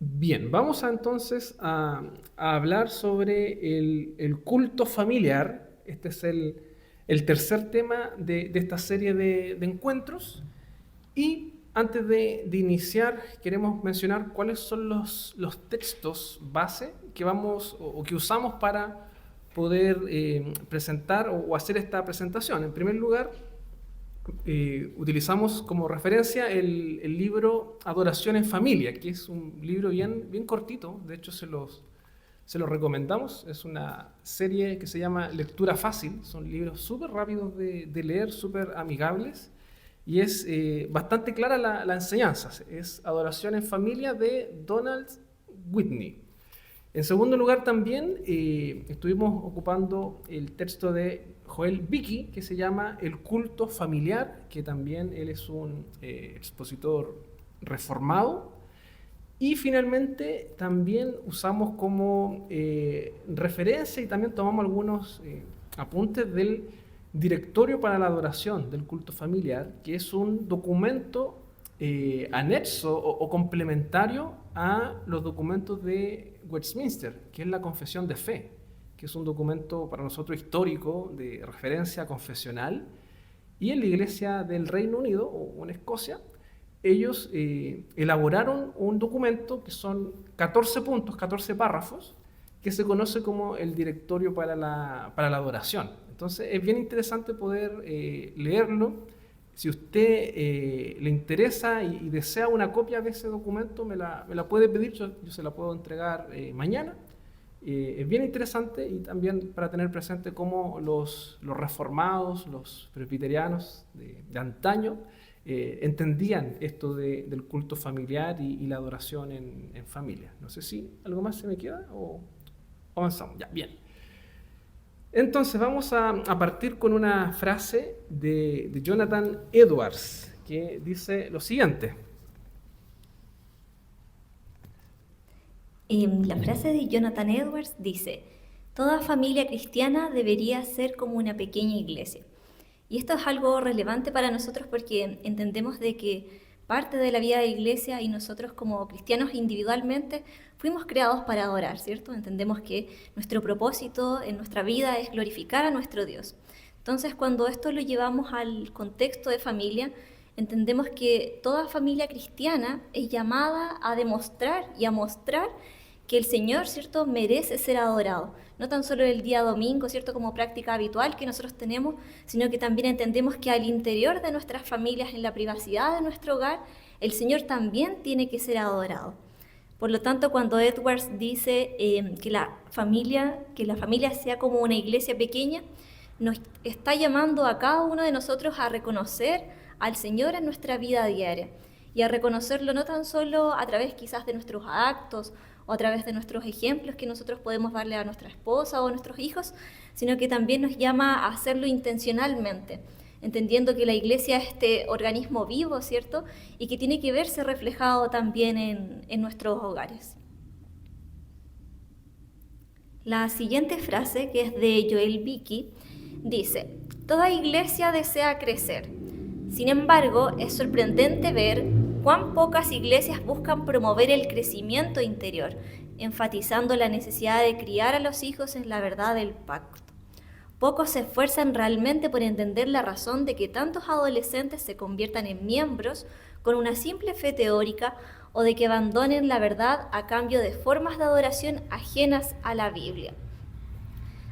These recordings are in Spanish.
Bien, vamos entonces a hablar sobre el culto familiar. Este es el tercer tema de esta serie de encuentros. Y antes de iniciar, queremos mencionar cuáles son los textos base que vamos o que usamos para poder presentar o hacer esta presentación. En primer lugar, utilizamos como referencia el libro Adoración en Familia, que es un libro bien cortito, de hecho se los recomendamos, es una serie que se llama Lectura Fácil, son libros súper rápidos de leer, súper amigables, y es bastante clara la enseñanza, es Adoración en Familia de Donald Whitney. En segundo lugar también estuvimos ocupando el texto de Joel Beeke, que se llama El culto familiar, que también él es un expositor reformado. Y finalmente también usamos como referencia y también tomamos algunos apuntes del Directorio para la Adoración del Culto Familiar, que es un documento anexo o complementario a los documentos de Westminster, que es la Confesión de Fe, que es un documento para nosotros histórico de referencia confesional. Y en la Iglesia del Reino Unido o en Escocia, ellos elaboraron un documento que son 14 puntos, 14 párrafos, que se conoce como el Directorio para la Adoración. Entonces es bien interesante poder leerlo. Si usted le interesa y desea una copia de ese documento, me la puede pedir, yo se la puedo entregar mañana. Es bien interesante y también para tener presente cómo los reformados, los presbiterianos de antaño, entendían esto del culto familiar y la adoración en familia. No sé si algo más se me queda o avanzamos. Ya, bien. Entonces vamos a partir con una frase de Jonathan Edwards que dice lo siguiente. La frase de Jonathan Edwards dice: toda familia cristiana debería ser como una pequeña iglesia. Y esto es algo relevante para nosotros porque entendemos de que parte de la vida de la iglesia y nosotros como cristianos individualmente fuimos creados para adorar, ¿cierto? Entendemos que nuestro propósito en nuestra vida es glorificar a nuestro Dios. Entonces, cuando esto lo llevamos al contexto de familia, entendemos que toda familia cristiana es llamada a demostrar y a mostrar que el Señor, ¿cierto?, merece ser adorado. No tan solo el día domingo, ¿cierto?, como práctica habitual que nosotros tenemos, sino que también entendemos que al interior de nuestras familias, en la privacidad de nuestro hogar, el Señor también tiene que ser adorado. Por lo tanto, cuando Edwards dice que la familia sea como una iglesia pequeña, nos está llamando a cada uno de nosotros a reconocer al Señor en nuestra vida diaria y a reconocerlo no tan solo a través quizás de nuestros actos o a través de nuestros ejemplos que nosotros podemos darle a nuestra esposa o a nuestros hijos, sino que también nos llama a hacerlo intencionalmente, entendiendo que la iglesia es este organismo vivo, ¿cierto? Y que tiene que verse reflejado también en nuestros hogares. La siguiente frase, que es de Joel Beeke, dice: toda iglesia desea crecer. Sin embargo, es sorprendente ver cuán pocas iglesias buscan promover el crecimiento interior, enfatizando la necesidad de criar a los hijos en la verdad del pacto. Pocos se esfuerzan realmente por entender la razón de que tantos adolescentes se conviertan en miembros con una simple fe teórica o de que abandonen la verdad a cambio de formas de adoración ajenas a la Biblia.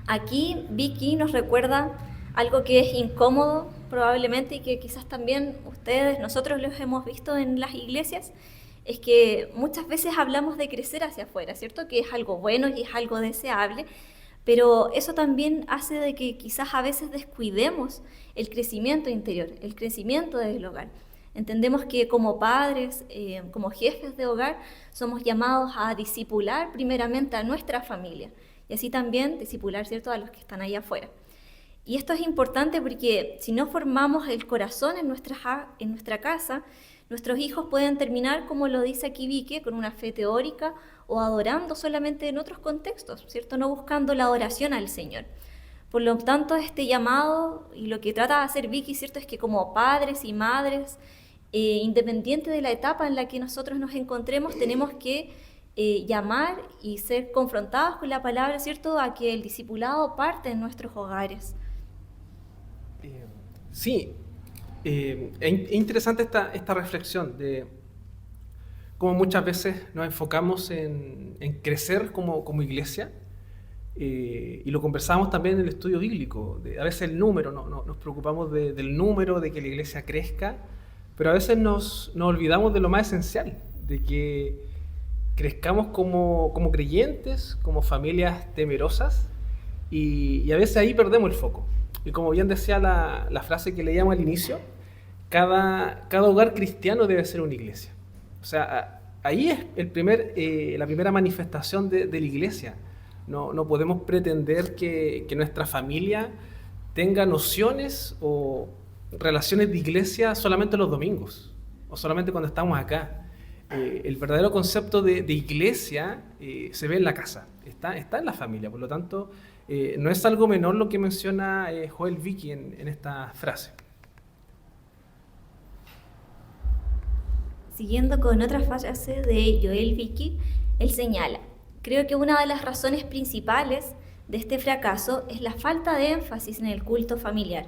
Aquí Vicky nos recuerda algo que es incómodo probablemente y que quizás también ustedes, nosotros los hemos visto en las iglesias, es que muchas veces hablamos de crecer hacia afuera, ¿cierto? Que es algo bueno y es algo deseable, pero eso también hace de que quizás a veces descuidemos el crecimiento interior, el crecimiento del hogar. Entendemos que como padres, como jefes de hogar, somos llamados a discipular primeramente a nuestra familia y así también discipular, ¿cierto?, a los que están allá afuera. Y esto es importante porque si no formamos el corazón en nuestra casa, nuestros hijos pueden terminar, como lo dice aquí Vicky, con una fe teórica o adorando solamente en otros contextos, ¿cierto? No buscando la adoración al Señor. Por lo tanto, este llamado y lo que trata de hacer Vicky, ¿cierto?, es que como padres y madres, independiente de la etapa en la que nosotros nos encontremos, tenemos que llamar y ser confrontados con la palabra, ¿cierto?, a que el discipulado parte en nuestros hogares. Sí, es interesante esta reflexión de cómo muchas veces nos enfocamos en crecer como iglesia, y lo conversamos también en el estudio bíblico. A veces el número, nos preocupamos del número, de que la iglesia crezca, pero a veces nos olvidamos de lo más esencial, de que crezcamos como creyentes, como familias temerosas, y a veces ahí perdemos el foco. Y como bien decía la frase que leíamos al inicio, cada hogar cristiano debe ser una iglesia. O sea, ahí es la primera manifestación de la iglesia. No podemos pretender que nuestra familia tenga nociones o relaciones de iglesia solamente los domingos o solamente cuando estamos acá. El verdadero concepto de iglesia se ve en la casa, está en la familia. Por lo tanto, no es algo menor lo que menciona Joel Vicky en esta frase. Siguiendo con otra frase de Joel Vicky, él señala: creo que una de las razones principales de este fracaso es la falta de énfasis en el culto familiar.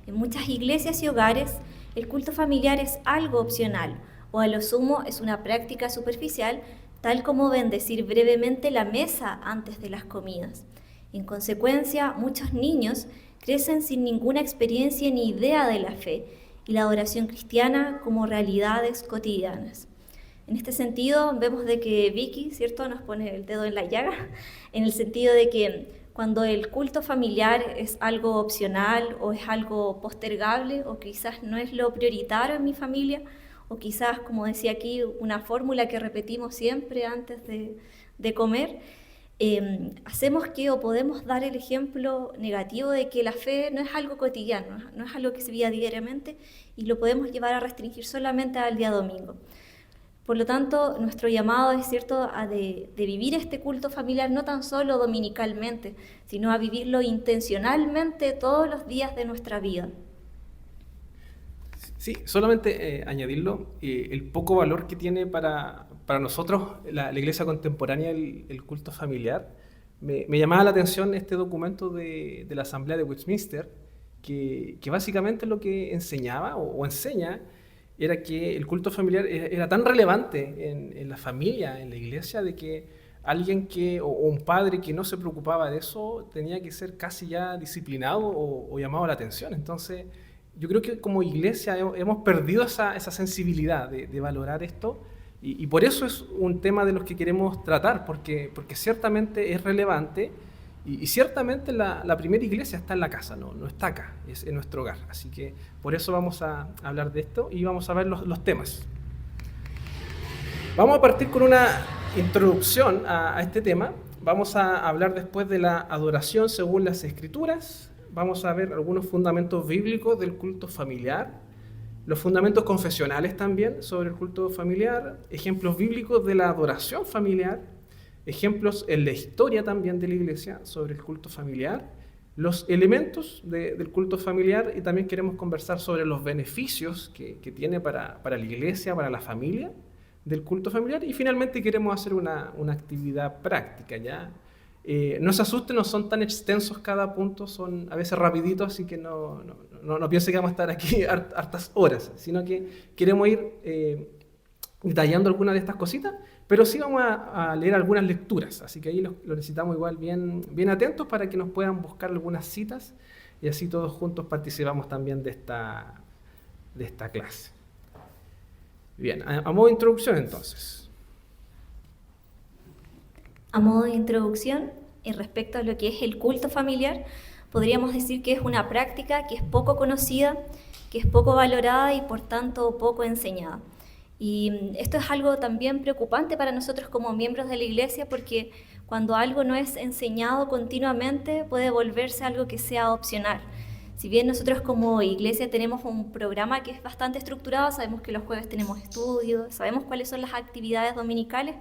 En muchas iglesias y hogares, el culto familiar es algo opcional, o a lo sumo es una práctica superficial, tal como bendecir brevemente la mesa antes de las comidas. En consecuencia, muchos niños crecen sin ninguna experiencia ni idea de la fe y la adoración cristiana como realidades cotidianas. En este sentido, vemos de que Vicky, ¿cierto?, nos pone el dedo en la llaga, en el sentido de que cuando el culto familiar es algo opcional o es algo postergable o quizás no es lo prioritario en mi familia, o quizás, como decía aquí, una fórmula que repetimos siempre antes de comer, hacemos que o podemos dar el ejemplo negativo de que la fe no es algo cotidiano, no es algo que se vive diariamente y lo podemos llevar a restringir solamente al día domingo. Por lo tanto, nuestro llamado es cierto de vivir este culto familiar no tan solo dominicalmente, sino a vivirlo intencionalmente todos los días de nuestra vida. Sí, solamente añadirlo, el poco valor que tiene para nosotros la iglesia contemporánea el culto familiar. Me llamaba la atención este documento de la Asamblea de Westminster, que básicamente lo que enseñaba o enseña era que el culto familiar era tan relevante en la familia, en la iglesia, de que alguien o un padre que no se preocupaba de eso tenía que ser casi ya disciplinado o llamado a la atención. Entonces, yo creo que como iglesia hemos perdido esa sensibilidad de valorar esto, y por eso es un tema de los que queremos tratar, porque ciertamente es relevante, y ciertamente la primera iglesia está en la casa, no está acá, es en nuestro hogar. Así que por eso vamos a hablar de esto y vamos a ver los temas. Vamos a partir con una introducción a este tema. Vamos a hablar después de la adoración según las Escrituras. Vamos a ver algunos fundamentos bíblicos del culto familiar, los fundamentos confesionales también sobre el culto familiar, ejemplos bíblicos de la adoración familiar, ejemplos en la historia también de la iglesia sobre el culto familiar, los elementos del culto familiar, y también queremos conversar sobre los beneficios que tiene para la iglesia, para la familia del culto familiar, y finalmente queremos hacer una actividad práctica, ¿ya? No se asusten, no son tan extensos cada punto, son a veces rapiditos, así que no piensen que vamos a estar aquí hartas horas, sino que queremos ir detallando algunas de estas cositas, pero sí vamos a leer algunas lecturas, así que ahí lo necesitamos igual bien atentos para que nos puedan buscar algunas citas y así todos juntos participamos también de esta clase. Bien, a modo de introducción entonces. A modo de introducción, y respecto a lo que es el culto familiar, podríamos decir que es una práctica que es poco conocida, que es poco valorada y por tanto poco enseñada. Y esto es algo también preocupante para nosotros como miembros de la iglesia, porque cuando algo no es enseñado continuamente puede volverse algo que sea opcional. Si bien nosotros como iglesia tenemos un programa que es bastante estructurado, sabemos que los jueves tenemos estudios, sabemos cuáles son las actividades dominicales,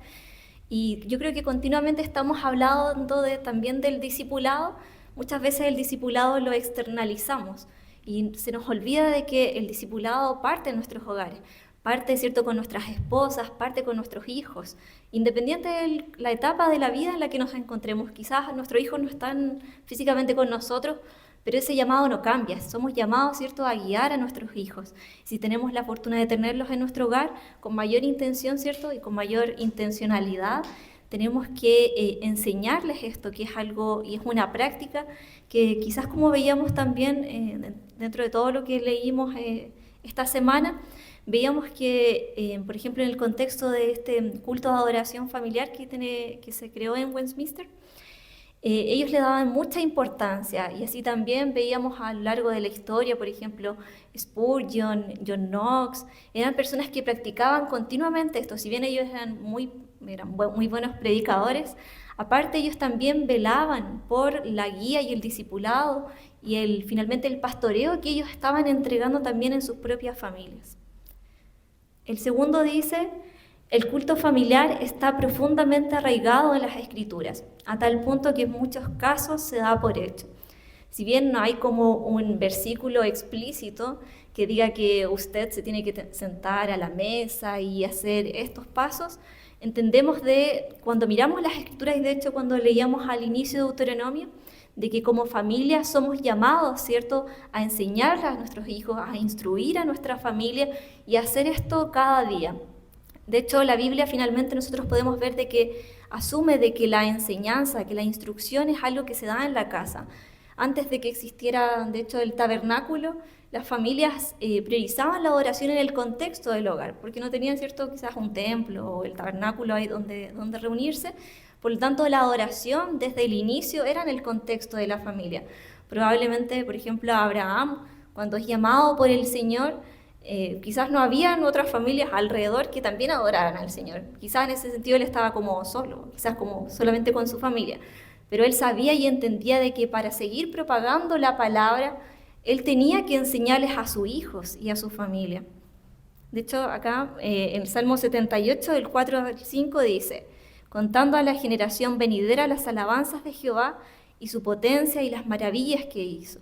y yo creo que continuamente estamos hablando también del discipulado. Muchas veces el discipulado lo externalizamos y se nos olvida de que el discipulado parte de nuestros hogares, parte, ¿cierto?, con nuestras esposas, parte con nuestros hijos, independiente de la etapa de la vida en la que nos encontremos. Quizás nuestros hijos no están físicamente con nosotros, pero ese llamado no cambia. Somos llamados, ¿cierto?, a guiar a nuestros hijos. Si tenemos la fortuna de tenerlos en nuestro hogar, con mayor intención, ¿cierto?, y con mayor intencionalidad, tenemos que enseñarles esto, que es algo y es una práctica que quizás, como veíamos también dentro de todo lo que leímos esta semana, veíamos que, por ejemplo, en el contexto de este culto de adoración familiar que se creó en Westminster, ellos le daban mucha importancia, y así también veíamos a lo largo de la historia, por ejemplo, Spurgeon, John Knox, eran personas que practicaban continuamente esto. Si bien ellos eran muy buenos predicadores, aparte ellos también velaban por la guía y el discipulado y finalmente el pastoreo que ellos estaban entregando también en sus propias familias. El segundo dice: el culto familiar está profundamente arraigado en las Escrituras, a tal punto que en muchos casos se da por hecho. Si bien no hay como un versículo explícito que diga que usted se tiene que sentar a la mesa y hacer estos pasos, entendemos cuando miramos las Escrituras, y de hecho cuando leíamos al inicio de Deuteronomio, de que como familia somos llamados, ¿cierto?, a enseñar a nuestros hijos, a instruir a nuestra familia y a hacer esto cada día. De hecho, la Biblia finalmente nosotros podemos ver de que asume de que la enseñanza, que la instrucción es algo que se da en la casa. Antes de que existiera, de hecho, el tabernáculo, las familias priorizaban la adoración en el contexto del hogar, porque no tenían, ¿cierto?, quizás un templo o el tabernáculo ahí donde reunirse. Por lo tanto, la adoración desde el inicio era en el contexto de la familia. Probablemente, por ejemplo, Abraham, cuando es llamado por el Señor, quizás no habían otras familias alrededor que también adoraran al Señor. Quizás en ese sentido él estaba como solo, quizás como solamente con su familia. Pero él sabía y entendía de que para seguir propagando la palabra, él tenía que enseñarles a sus hijos y a su familia. De hecho, acá en el Salmo 78, del 4 al 5, dice: contando a la generación venidera las alabanzas de Jehová y su potencia y las maravillas que hizo.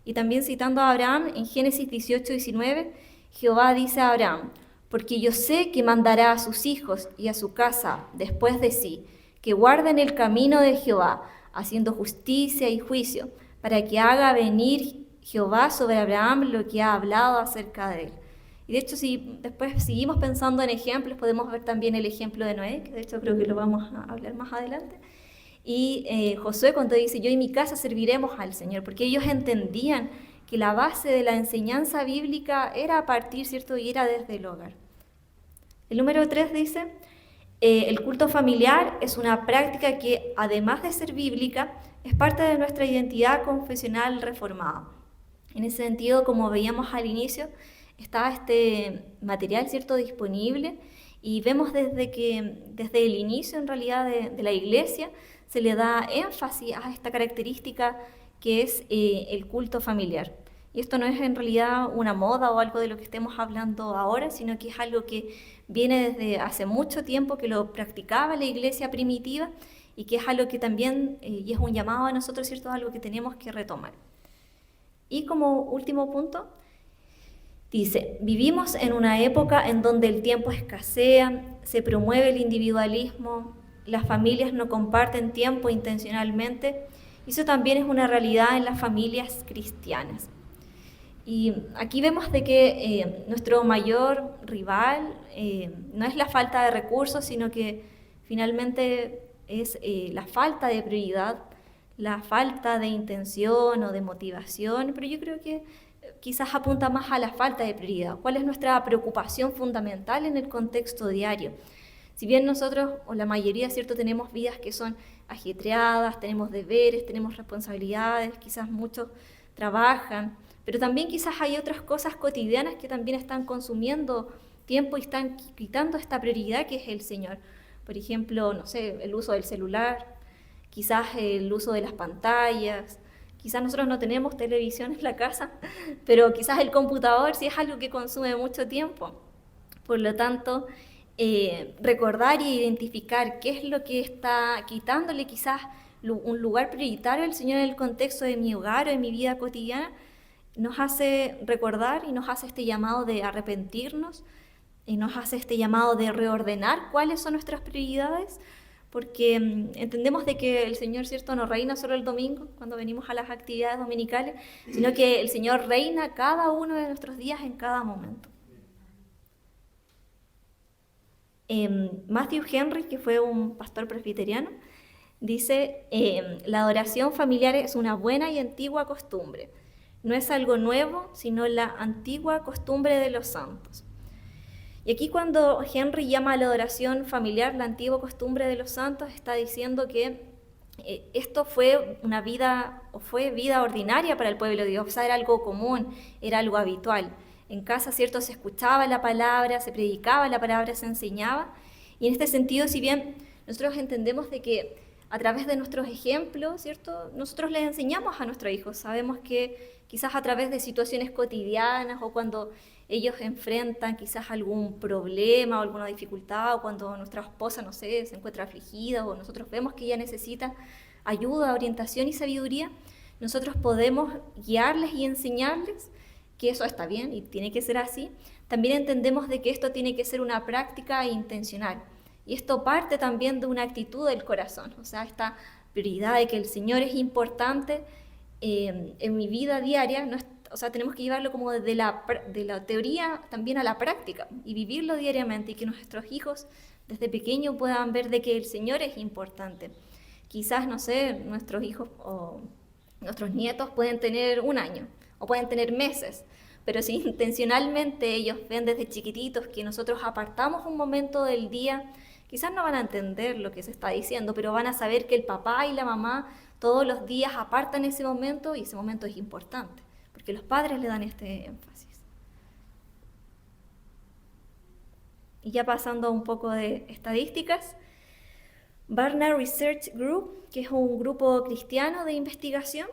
Y también citando a Abraham en Génesis 18, 19, Jehová dice a Abraham: porque yo sé que mandará a sus hijos y a su casa después de sí, que guarden el camino de Jehová, haciendo justicia y juicio, para que haga venir Jehová sobre Abraham lo que ha hablado acerca de él. Y de hecho, si después seguimos pensando en ejemplos, podemos ver también el ejemplo de Noé, que de hecho creo que lo vamos a hablar más adelante. Y Josué, cuando dice: yo y mi casa serviremos al Señor, porque ellos entendían que la base de la enseñanza bíblica era a partir, ¿cierto?, y era desde el hogar. El número 3 dice: el culto familiar es una práctica que, además de ser bíblica, es parte de nuestra identidad confesional reformada. En ese sentido, como veíamos al inicio, está este material, ¿cierto?, disponible, y vemos desde el inicio, en realidad, de la Iglesia, se le da énfasis a esta característica que es el culto familiar. Y esto no es en realidad una moda o algo de lo que estemos hablando ahora, sino que es algo que viene desde hace mucho tiempo, que lo practicaba la Iglesia primitiva, y que es algo que también, y es un llamado a nosotros, ¿cierto?, es algo que tenemos que retomar. Y como último punto, dice: vivimos en una época en donde el tiempo escasea, se promueve el individualismo, las familias no comparten tiempo intencionalmente, y eso también es una realidad en las familias cristianas. Y aquí vemos de que nuestro mayor rival no es la falta de recursos, sino que finalmente es la falta de prioridad, la falta de intención o de motivación, pero yo creo que quizás apunta más a la falta de prioridad. ¿Cuál es nuestra preocupación fundamental en el contexto diario? Si bien nosotros, o la mayoría, ¿cierto?, tenemos vidas que son ajetreadas, tenemos deberes, tenemos responsabilidades, quizás muchos trabajan, pero también quizás hay otras cosas cotidianas que también están consumiendo tiempo y están quitando esta prioridad que es el Señor. Por ejemplo, no sé, el uso del celular, quizás el uso de las pantallas, quizás nosotros no tenemos televisión en la casa, pero quizás el computador sí es algo que consume mucho tiempo. Por lo tanto, recordar y identificar qué es lo que está quitándole quizás un lugar prioritario al Señor en el contexto de mi hogar o de mi vida cotidiana, nos hace recordar y nos hace este llamado de arrepentirnos, y nos hace este llamado de reordenar cuáles son nuestras prioridades, porque entendemos de que el Señor, ¿cierto?, no reina solo el domingo cuando venimos a las actividades dominicales, sino que el Señor reina cada uno de nuestros días en cada momento. Matthew Henry, que fue un pastor presbiteriano, dice, la adoración familiar es una buena y antigua costumbre. No es algo nuevo, sino la antigua costumbre de los santos. Y aquí cuando Henry llama a la adoración familiar la antigua costumbre de los santos, está diciendo que esto fue una vida, o fue vida ordinaria para el pueblo de Dios, o sea, era algo común, era algo habitual. En casa, ¿cierto?, se escuchaba la palabra, se predicaba la palabra, se enseñaba. Y en este sentido, si bien nosotros entendemos de que a través de nuestros ejemplos, ¿cierto?, nosotros les enseñamos a nuestros hijos. Sabemos que quizás a través de situaciones cotidianas o cuando ellos enfrentan quizás algún problema o alguna dificultad, o cuando nuestra esposa, no sé, se encuentra afligida o nosotros vemos que ella necesita ayuda, orientación y sabiduría, nosotros podemos guiarles y enseñarles que eso está bien y tiene que ser así. También entendemos de que esto tiene que ser una práctica intencional. Y esto parte también de una actitud del corazón, o sea, esta prioridad de que el Señor es importante en mi vida diaria, no es, o sea, tenemos que llevarlo como de la teoría también a la práctica y vivirlo diariamente, y que nuestros hijos desde pequeños puedan ver de que el Señor es importante. Quizás, no sé, nuestros hijos o nuestros nietos pueden tener 1 año o pueden tener meses, pero si intencionalmente ellos ven desde chiquititos que nosotros apartamos un momento del día, quizás no van a entender lo que se está diciendo, pero van a saber que el papá y la mamá todos los días apartan ese momento, y ese momento es importante, porque los padres le dan este énfasis. Y ya pasando a un poco de estadísticas, Barna Research Group, que es un grupo cristiano de investigación,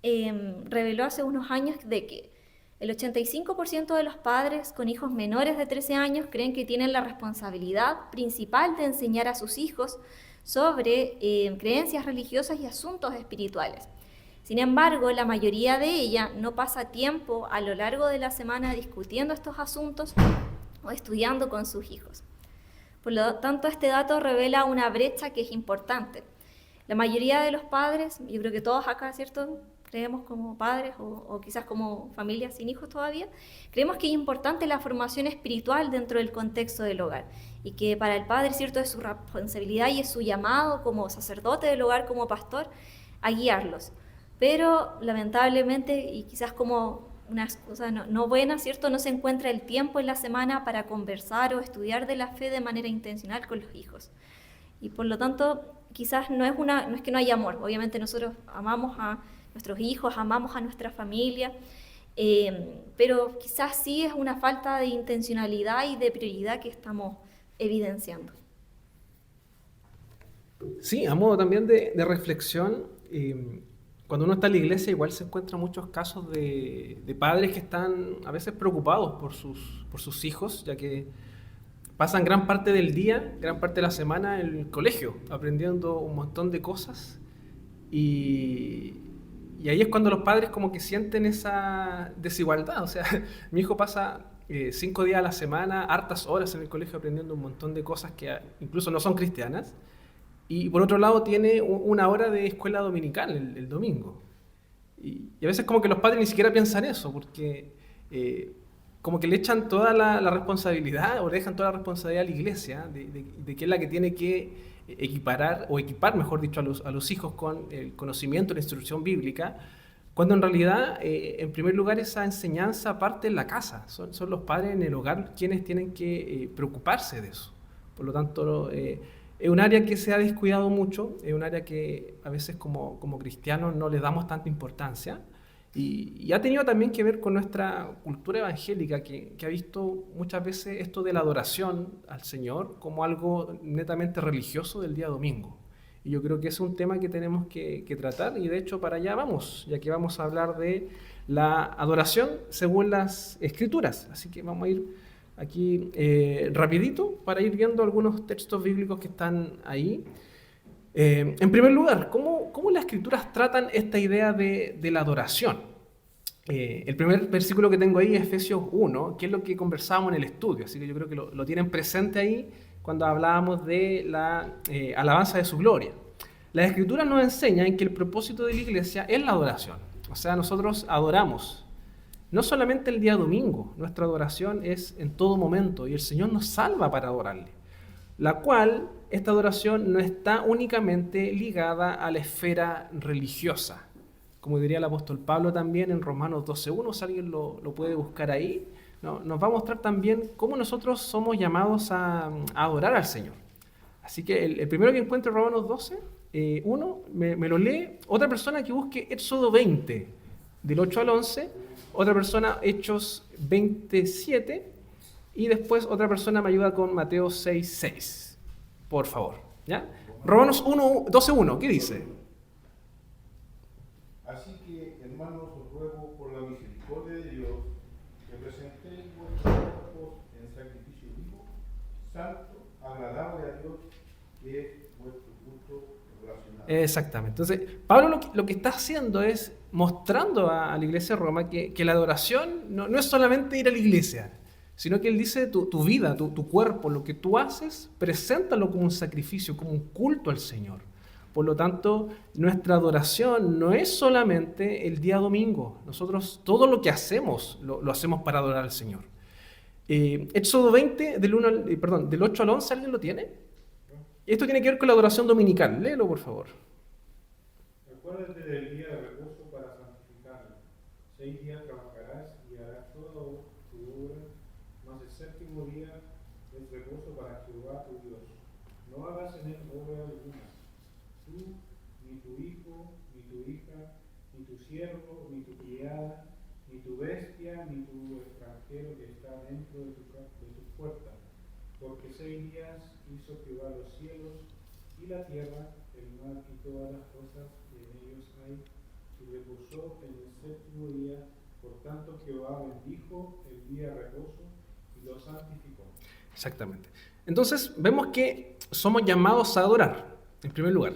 reveló hace unos años de que el 85% de los padres con hijos menores de 13 años creen que tienen la responsabilidad principal de enseñar a sus hijos sobre creencias religiosas y asuntos espirituales. Sin embargo, la mayoría de ellas no pasa tiempo a lo largo de la semana discutiendo estos asuntos o estudiando con sus hijos. Por lo tanto, este dato revela una brecha que es importante. La mayoría de los padres, yo creo que todos acá, ¿cierto?, creemos como padres o quizás como familias sin hijos todavía, creemos que es importante la formación espiritual dentro del contexto del hogar, y que para el padre, ¿cierto?, es su responsabilidad y es su llamado como sacerdote del hogar, como pastor, a guiarlos. Pero lamentablemente, y quizás como una excusa no buena, ¿cierto?, no se encuentra el tiempo en la semana para conversar o estudiar de la fe de manera intencional con los hijos. Y por lo tanto, quizás no es que no haya amor. Obviamente nosotros amamos a nuestros hijos, amamos a nuestra familia, pero quizás sí es una falta de intencionalidad y de prioridad que estamos evidenciando. Sí, a modo también de reflexión, cuando uno está en la iglesia igual se encuentran muchos casos de padres que están a veces preocupados por sus hijos, ya que pasan gran parte del día, gran parte de la semana en el colegio, aprendiendo un montón de cosas, y ahí es cuando los padres como que sienten esa desigualdad. O sea, mi hijo pasa 5 días a la semana, hartas horas en el colegio aprendiendo un montón de cosas que incluso no son cristianas, y por otro lado tiene 1 hora de escuela dominical el domingo. Y a veces como que los padres ni siquiera piensan eso, porque como que le echan toda la responsabilidad, o le dejan toda la responsabilidad a la iglesia, de que es la que tiene que equipar, mejor dicho, a los hijos con el conocimiento, la instrucción bíblica, cuando en realidad, en primer lugar, esa enseñanza parte en la casa. Son los padres en el hogar quienes tienen que preocuparse de eso. Por lo tanto, es un área que se ha descuidado mucho, es un área que a veces como cristianos no le damos tanta importancia, y ha tenido también que ver con nuestra cultura evangélica, que ha visto muchas veces esto de la adoración al Señor como algo netamente religioso del día domingo. Y yo creo que es un tema que tenemos que tratar, y de hecho para allá vamos, ya que vamos a hablar de la adoración según las Escrituras. Así que vamos a ir aquí rapidito para ir viendo algunos textos bíblicos que están ahí. En primer lugar, ¿cómo las Escrituras tratan esta idea de la adoración? El primer versículo que tengo ahí es Efesios 1, que es lo que conversábamos en el estudio, así que yo creo que lo tienen presente ahí cuando hablábamos de la alabanza de su gloria. Las Escrituras nos enseñan que el propósito de la iglesia es la adoración, o sea, nosotros adoramos. No solamente el día domingo, nuestra adoración es en todo momento y el Señor nos salva para adorarle, la cual esta adoración no está únicamente ligada a la esfera religiosa. Como diría el apóstol Pablo también en Romanos 12.1, si alguien lo puede buscar ahí, ¿no? Nos va a mostrar también cómo nosotros somos llamados a adorar al Señor. Así que el primero que encuentre Romanos 12.1, me lo lee. Otra persona que busque Éxodo 20, del 8 al 11, otra persona Hechos 27, y después otra persona me ayuda con Mateo 6.6, por favor, ¿ya? Romanos 12.1, ¿qué dice? Así que, hermanos, os ruego por la misericordia de Dios que presentéis vuestros cuerpos en sacrificio vivo, santo, agradable a Dios, que es vuestro culto racional. Exactamente. Entonces, Pablo lo que está haciendo es mostrando a la iglesia de Roma que la adoración no es solamente ir a la iglesia, sino que él dice tu vida, tu cuerpo, lo que tú haces, preséntalo como un sacrificio, como un culto al Señor. Por lo tanto, nuestra adoración no es solamente el día domingo. Nosotros todo lo que hacemos lo hacemos para adorar al Señor. Éxodo 20, del 8 al 11, ¿alguien lo tiene? Esto tiene que ver con la adoración dominical. Léelo, por favor. Acuérdate del día de reposo para santificarlo. 6 días trabajarás y harás toda tu obra, mas el séptimo día es reposo para Jehová tu Dios. No hagas en él obra alguna. Tú, ni tu hijo, ni tu hija, ni tu siervo, ni tu criada, ni tu bestia, ni tu extranjero que está dentro de tu puerta. Porque 6 días hizo Jehová los cielos y la tierra, el mar y todas las cosas que en ellos hay, y reposó en el séptimo día. Por tanto, Jehová bendijo el día de reposo y lo santificó. Exactamente. Entonces, vemos que somos llamados a adorar. En primer lugar,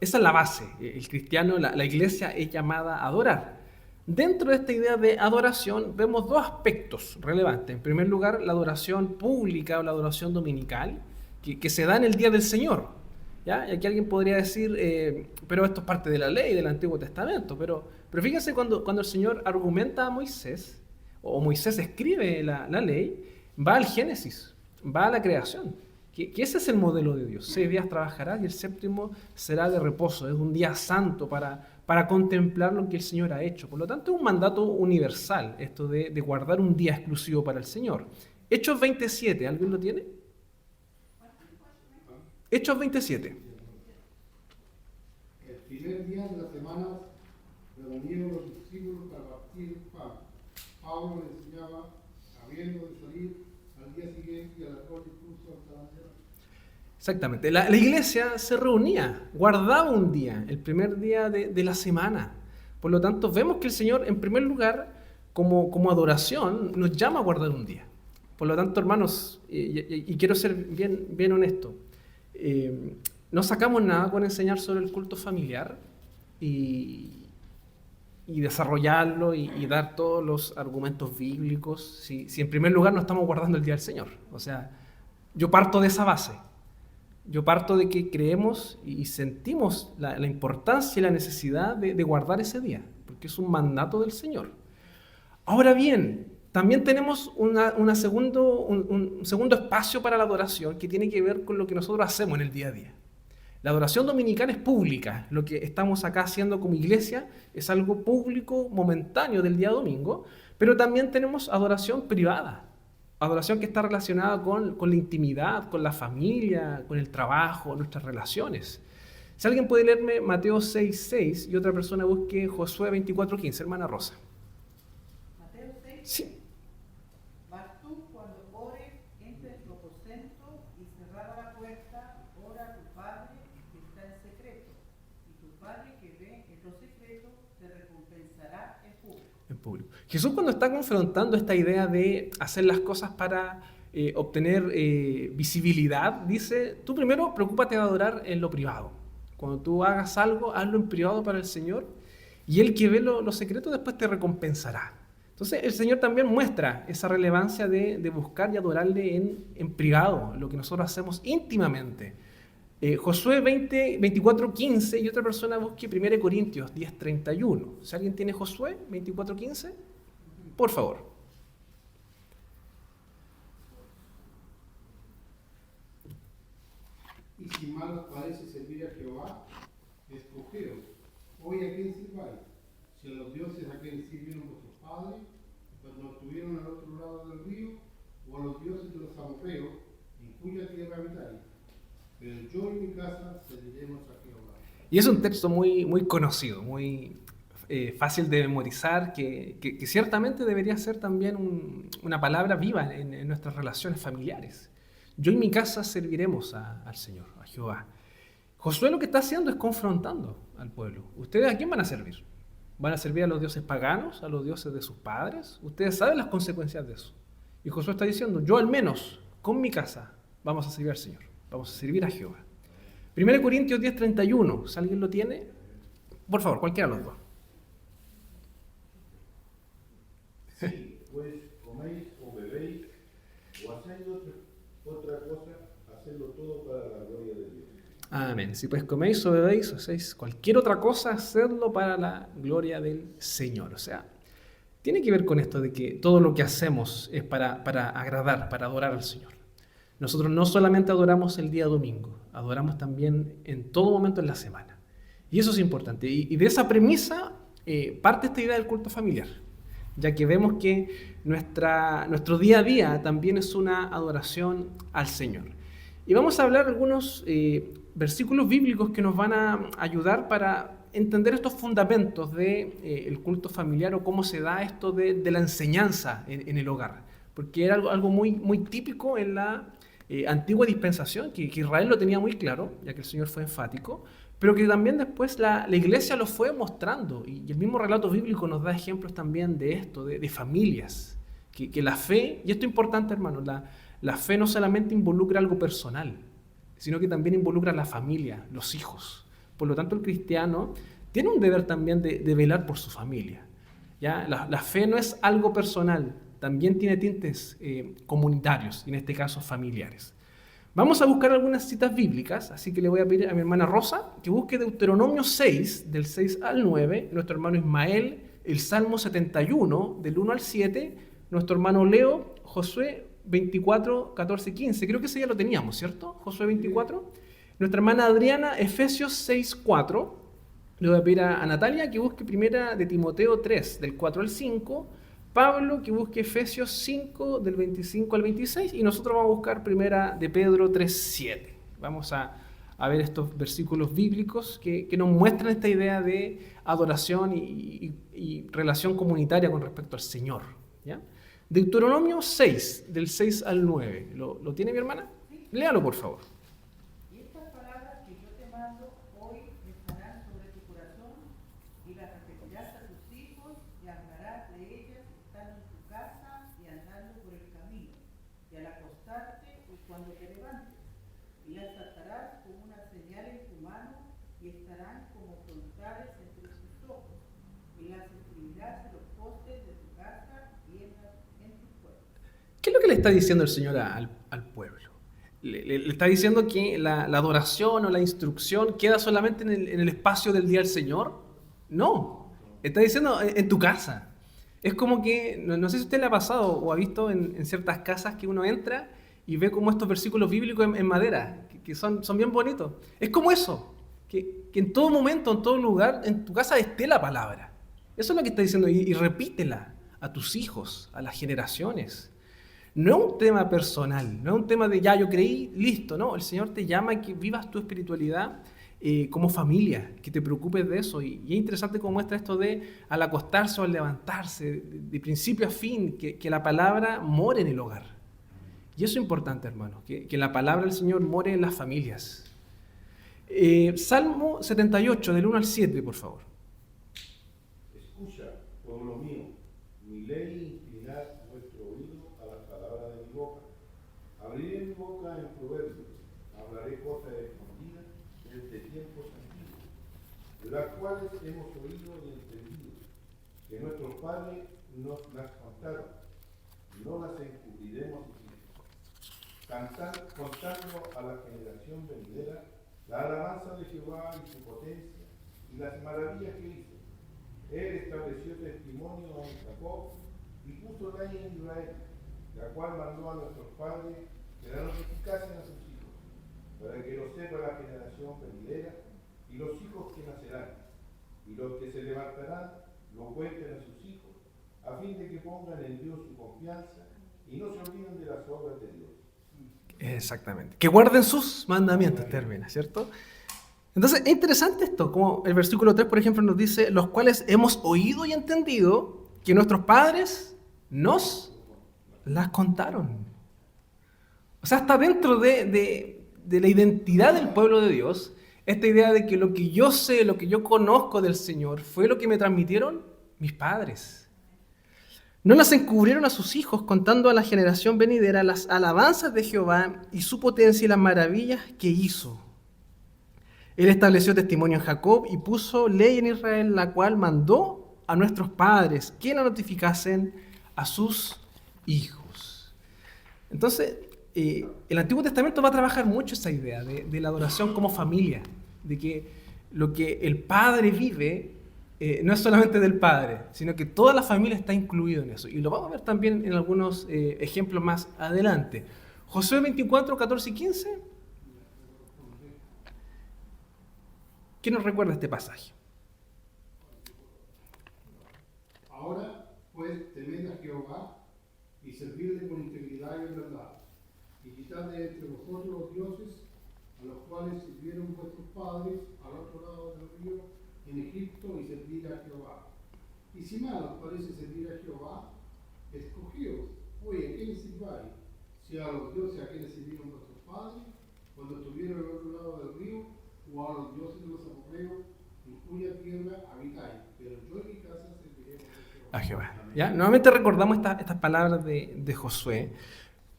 esa es la base. El cristiano, la iglesia es llamada a adorar. Dentro de esta idea de adoración vemos dos aspectos relevantes. En primer lugar, la adoración pública o la adoración dominical que se da en el día del Señor. ¿Ya? Y aquí alguien podría decir, pero esto es parte de la ley del Antiguo Testamento. Pero fíjense cuando el Señor argumenta a Moisés, o Moisés escribe la ley, va al Génesis, va a la creación. Que ese es el modelo de Dios. 6 días trabajarás y el séptimo será de reposo. Es un día santo para contemplar lo que el Señor ha hecho. Por lo tanto, es un mandato universal esto de guardar un día exclusivo para el Señor. Hechos 27, ¿alguien lo tiene? Hechos 27. El primer día de la semana reunieron los discípulos para partir pan. Pablo les enseñaba, habiendo de salir al día siguiente y a las 8 puso hasta la noche. Exactamente. La iglesia se reunía, guardaba un día, el primer día de la semana. Por lo tanto, vemos que el Señor, en primer lugar, como adoración, nos llama a guardar un día. Por lo tanto, hermanos, y quiero ser bien honesto, no sacamos nada con enseñar sobre el culto familiar y desarrollarlo y dar todos los argumentos bíblicos si en primer lugar no estamos guardando el día del Señor. O sea, yo parto de esa base. Yo parto de que creemos y sentimos la importancia y la necesidad de guardar ese día, porque es un mandato del Señor. Ahora bien, también tenemos un segundo espacio para la adoración que tiene que ver con lo que nosotros hacemos en el día a día. La adoración dominical es pública. Lo que estamos acá haciendo como iglesia es algo público, momentáneo del día domingo, pero también tenemos adoración privada. Adoración que está relacionada con la intimidad, con la familia, con el trabajo, nuestras relaciones. Si alguien puede leerme Mateo 6.6 y otra persona busque Josué 24.15, hermana Rosa. Mateo 6. Sí. Mas tú cuando ores, entra en tu aposento y cerrada la puerta, ora a tu Padre que está en secreto. Y tu Padre que ve en lo secreto te recompensará en público. En público. Jesús, cuando está confrontando esta idea de hacer las cosas para obtener visibilidad, dice, tú primero preocúpate de adorar en lo privado. Cuando tú hagas algo, hazlo en privado para el Señor, y el que ve lo secreto después te recompensará. Entonces el Señor también muestra esa relevancia de buscar y adorarle en privado, lo que nosotros hacemos íntimamente. Josué 24:15 y otra persona busque 1 Corintios 10:31. Si alguien tiene Josué 24:15, por favor. Y si mal os parece servir a Jehová, escogeos hoy a quién sirváis, si a los dioses a quienes sirvieron vuestros padres, cuando estuvieron al otro lado del río, o a los dioses de los amorreos, en cuya tierra habitáis. Pero yo y mi casa serviremos a Jehová. Y es un texto muy, muy conocido, muy fácil de memorizar, que ciertamente debería ser también una palabra viva en nuestras relaciones familiares. Yo y mi casa serviremos al Señor, a Jehová. Josué lo que está haciendo es confrontando al pueblo. ¿Ustedes a quién van a servir? ¿Van a servir a los dioses paganos, a los dioses de sus padres? Ustedes saben las consecuencias de eso. Y Josué está diciendo, yo al menos, con mi casa, vamos a servir al Señor, vamos a servir a Jehová. 1 Corintios 10:31, si alguien lo tiene, por favor, cualquiera de los dos. Sí, pues coméis o bebéis o hacéis otra cosa, hacedlo todo para la gloria de Dios. Amén. Si pues coméis o bebéis o hacéis cualquier otra cosa, hacedlo para la gloria del Señor. O sea, tiene que ver con esto de que todo lo que hacemos es para agradar, para adorar al Señor. Nosotros no solamente adoramos el día domingo, adoramos también en todo momento en la semana. Y eso es importante. Y de esa premisa parte esta idea del culto familiar, ya que vemos que nuestro día a día también es una adoración al Señor. Y vamos a hablar de algunos versículos bíblicos que nos van a ayudar para entender estos fundamentos del culto familiar o cómo se da esto de la enseñanza en el hogar. Porque era algo muy, muy típico en la antigua dispensación, que Israel lo tenía muy claro, ya que el Señor fue enfático, pero que también después la iglesia lo fue mostrando. Y el mismo relato bíblico nos da ejemplos también de esto, de familias. Que la fe, y esto es importante, hermanos, la fe no solamente involucra algo personal, sino que también involucra a la familia, los hijos. Por lo tanto, el cristiano tiene un deber también de velar por su familia. ¿Ya? La fe no es algo personal, también tiene tintes comunitarios, y en este caso familiares. Vamos a buscar algunas citas bíblicas, así que le voy a pedir a mi hermana Rosa que busque Deuteronomio 6, del 6 al 9, nuestro hermano Ismael, el Salmo 71, del 1 al 7, nuestro hermano Leo, Josué 24, 14, 15. Creo que ese ya lo teníamos, ¿cierto? Josué 24. Nuestra hermana Adriana, Efesios 6, 4. Le voy a pedir a Natalia que busque primera de Timoteo 3, del 4 al 5. Pablo que busque Efesios 5, del 25 al 26. Y nosotros vamos a buscar primera de Pedro 3, 7. Vamos a ver estos versículos bíblicos que nos muestran esta idea de adoración y relación comunitaria con respecto al Señor. ¿Ya? Deuteronomio 6, del 6 al 9. ¿Lo tiene mi hermana? Léalo, por favor. Y estas palabras que yo te mando hoy estarán sobre tu corazón y las repetirás a tus hijos y hablarás de ellas estando en tu casa y andando por el camino y al acostarte y cuando te levantes. Y las atarás como una señal en tu mano y estarán como frontales entre tus ojos. Y las escribirás en los postes de tu casa y en tus puertas. ¿Qué es lo que le está diciendo el Señor al pueblo? ¿Le está diciendo que la adoración o la instrucción queda solamente en el espacio del día del Señor? No, está diciendo en tu casa. Es como que, no sé si a usted le ha pasado o ha visto en ciertas casas que uno entra y ve como estos versículos bíblicos en madera, que son bien bonitos. Es como eso, que en todo momento, en todo lugar, en tu casa esté la palabra. Eso es lo que está diciendo y repítela a tus hijos, a las generaciones. No es un tema personal, no es un tema de ya yo creí, listo, no. El Señor te llama a que vivas tu espiritualidad como familia, que te preocupes de eso. Y es interesante cómo muestra esto de al acostarse o al levantarse, de principio a fin, que la palabra more en el hogar. Y eso es importante, hermanos, que la palabra del Señor more en las familias. Salmo 78, del 1 al 7, por favor. Escucha, pueblo mío, mi ley inclinad vuestro oído a las palabras de mi boca. Abriré mi boca en proverbios, hablaré cosas escondidas desde tiempos antiguos, de las cuales hemos oído y entendido, que nuestros padres nos las contaron, no las encubriremos a sus hijos, contando a la generación venidera la alabanza de Jehová y su potencia y las maravillas que hizo. Él estableció testimonio en Jacob y puso ley en Israel, la cual mandó a nuestros padres que la notificasen a sus hijos, para que lo sepa la generación venidera y los hijos que nacerán, y los que se levantarán lo cuenten a sus hijos, a fin de que pongan en Dios su confianza y no se olviden de las obras de Dios. Exactamente. Que guarden sus mandamientos, termina, ¿cierto? Entonces, es interesante esto, como el versículo 3, por ejemplo, nos dice, los cuales hemos oído y entendido que nuestros padres nos las contaron. O sea, está dentro de la identidad del pueblo de Dios, esta idea de que lo que yo sé, lo que yo conozco del Señor, fue lo que me transmitieron mis padres. No las encubrieron a sus hijos, contando a la generación venidera las alabanzas de Jehová y su potencia y las maravillas que hizo. Él estableció testimonio en Jacob y puso ley en Israel, la cual mandó a nuestros padres que la notificasen a sus hijos. Entonces, el Antiguo Testamento va a trabajar mucho esa idea de la adoración como familia, de que lo que el padre vive no es solamente del padre, sino que toda la familia está incluida en eso. Y lo vamos a ver también en algunos ejemplos más adelante. Josué 24, 14 y 15. ¿Qué nos recuerda este pasaje? Ahora, pues, temed a Jehová y servidle con integridad y verdad, y quitad de entre vosotros los dioses a los cuales sirvieron vuestros padres al otro lado del río en Egipto, y servir a Jehová. Y si mal os parece servir a Jehová, escogíos hoy a quién sirváis, si a los dioses a quienes sirvieron vuestros padres cuando estuvieron al otro lado del río, o a los dioses de los amorreos en cuya tierra habitáis. Pero yo en mi casa serviré A Jehová. ¿Ya? Nuevamente recordamos estas palabras de Josué,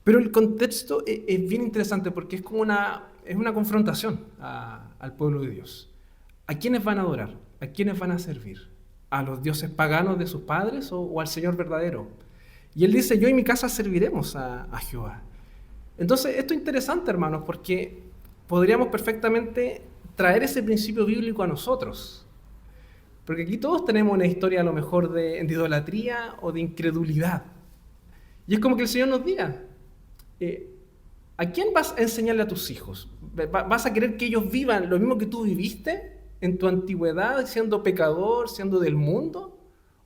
pero el contexto es bien interesante porque es como una confrontación al pueblo de Dios. ¿A quiénes van a adorar? ¿A quiénes van a servir? ¿A los dioses paganos de sus padres o al Señor verdadero? Y él dice, yo y mi casa serviremos a Jehová. Entonces, esto es interesante, hermanos, porque podríamos perfectamente traer ese principio bíblico a nosotros. Porque aquí todos tenemos una historia a lo mejor de idolatría o de incredulidad. Y es como que el Señor nos diga, ¿a quién vas a enseñarle a tus hijos? ¿Vas a querer que ellos vivan lo mismo que tú viviste en tu antigüedad, siendo pecador, siendo del mundo?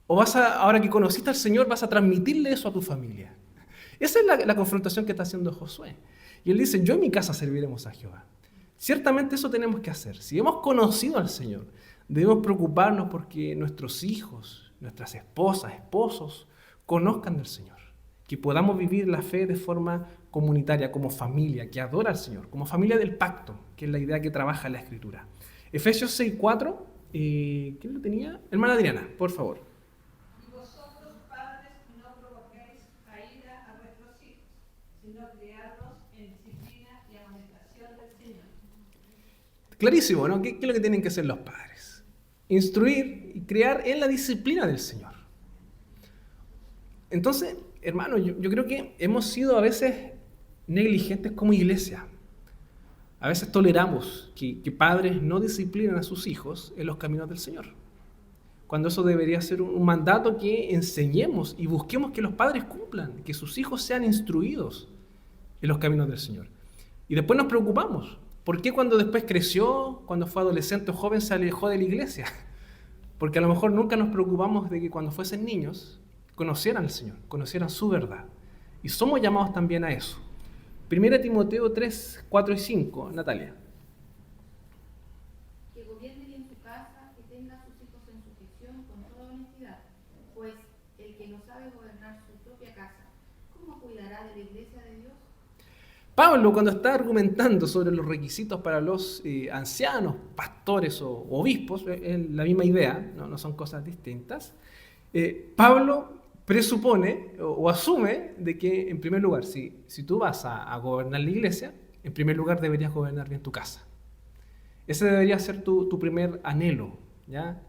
¿O ahora que conociste al Señor, vas a transmitirle eso a tu familia? Esa es la confrontación que está haciendo Josué. Y él dice, yo en mi casa serviremos a Jehová. Ciertamente eso tenemos que hacer. Si hemos conocido al Señor, debemos preocuparnos porque nuestros hijos, nuestras esposas, esposos, conozcan del Señor. Que podamos vivir la fe de forma comunitaria, como familia, que adora al Señor, como familia del pacto, que es la idea que trabaja la Escritura. Efesios 6:4, ¿quién lo tenía? Hermana Adriana, por favor. Y vosotros, padres, no provoquéis a ira a vuestros hijos, sino criadlos en disciplina y amonestación del Señor. Clarísimo, ¿no? ¿Qué es lo que tienen que hacer los padres? Instruir y criar en la disciplina del Señor. Entonces, hermano, yo creo que hemos sido a veces negligentes como iglesia. A veces toleramos que padres no disciplinan a sus hijos en los caminos del Señor. Cuando eso debería ser un mandato que enseñemos y busquemos que los padres cumplan, que sus hijos sean instruidos en los caminos del Señor. Y después nos preocupamos. ¿Por qué cuando después creció, cuando fue adolescente o joven, se alejó de la iglesia? Porque a lo mejor nunca nos preocupamos de que cuando fuesen niños conocieran al Señor, conocieran su verdad. Y somos llamados también a eso. 1 Timoteo 3, 4 y 5, Natalia. Que gobierne bien su casa, que tenga a sus hijos en sujeción con toda honestidad, pues el que no sabe gobernar su propia casa, ¿cómo cuidará de la iglesia de Dios? Pablo, cuando está argumentando sobre los requisitos para los ancianos, pastores o obispos, es la misma idea, no son cosas distintas, Pablo presupone o asume de que, en primer lugar, si tú vas a gobernar la iglesia, en primer lugar deberías gobernar bien tu casa. Ese debería ser tu primer anhelo, ¿ya?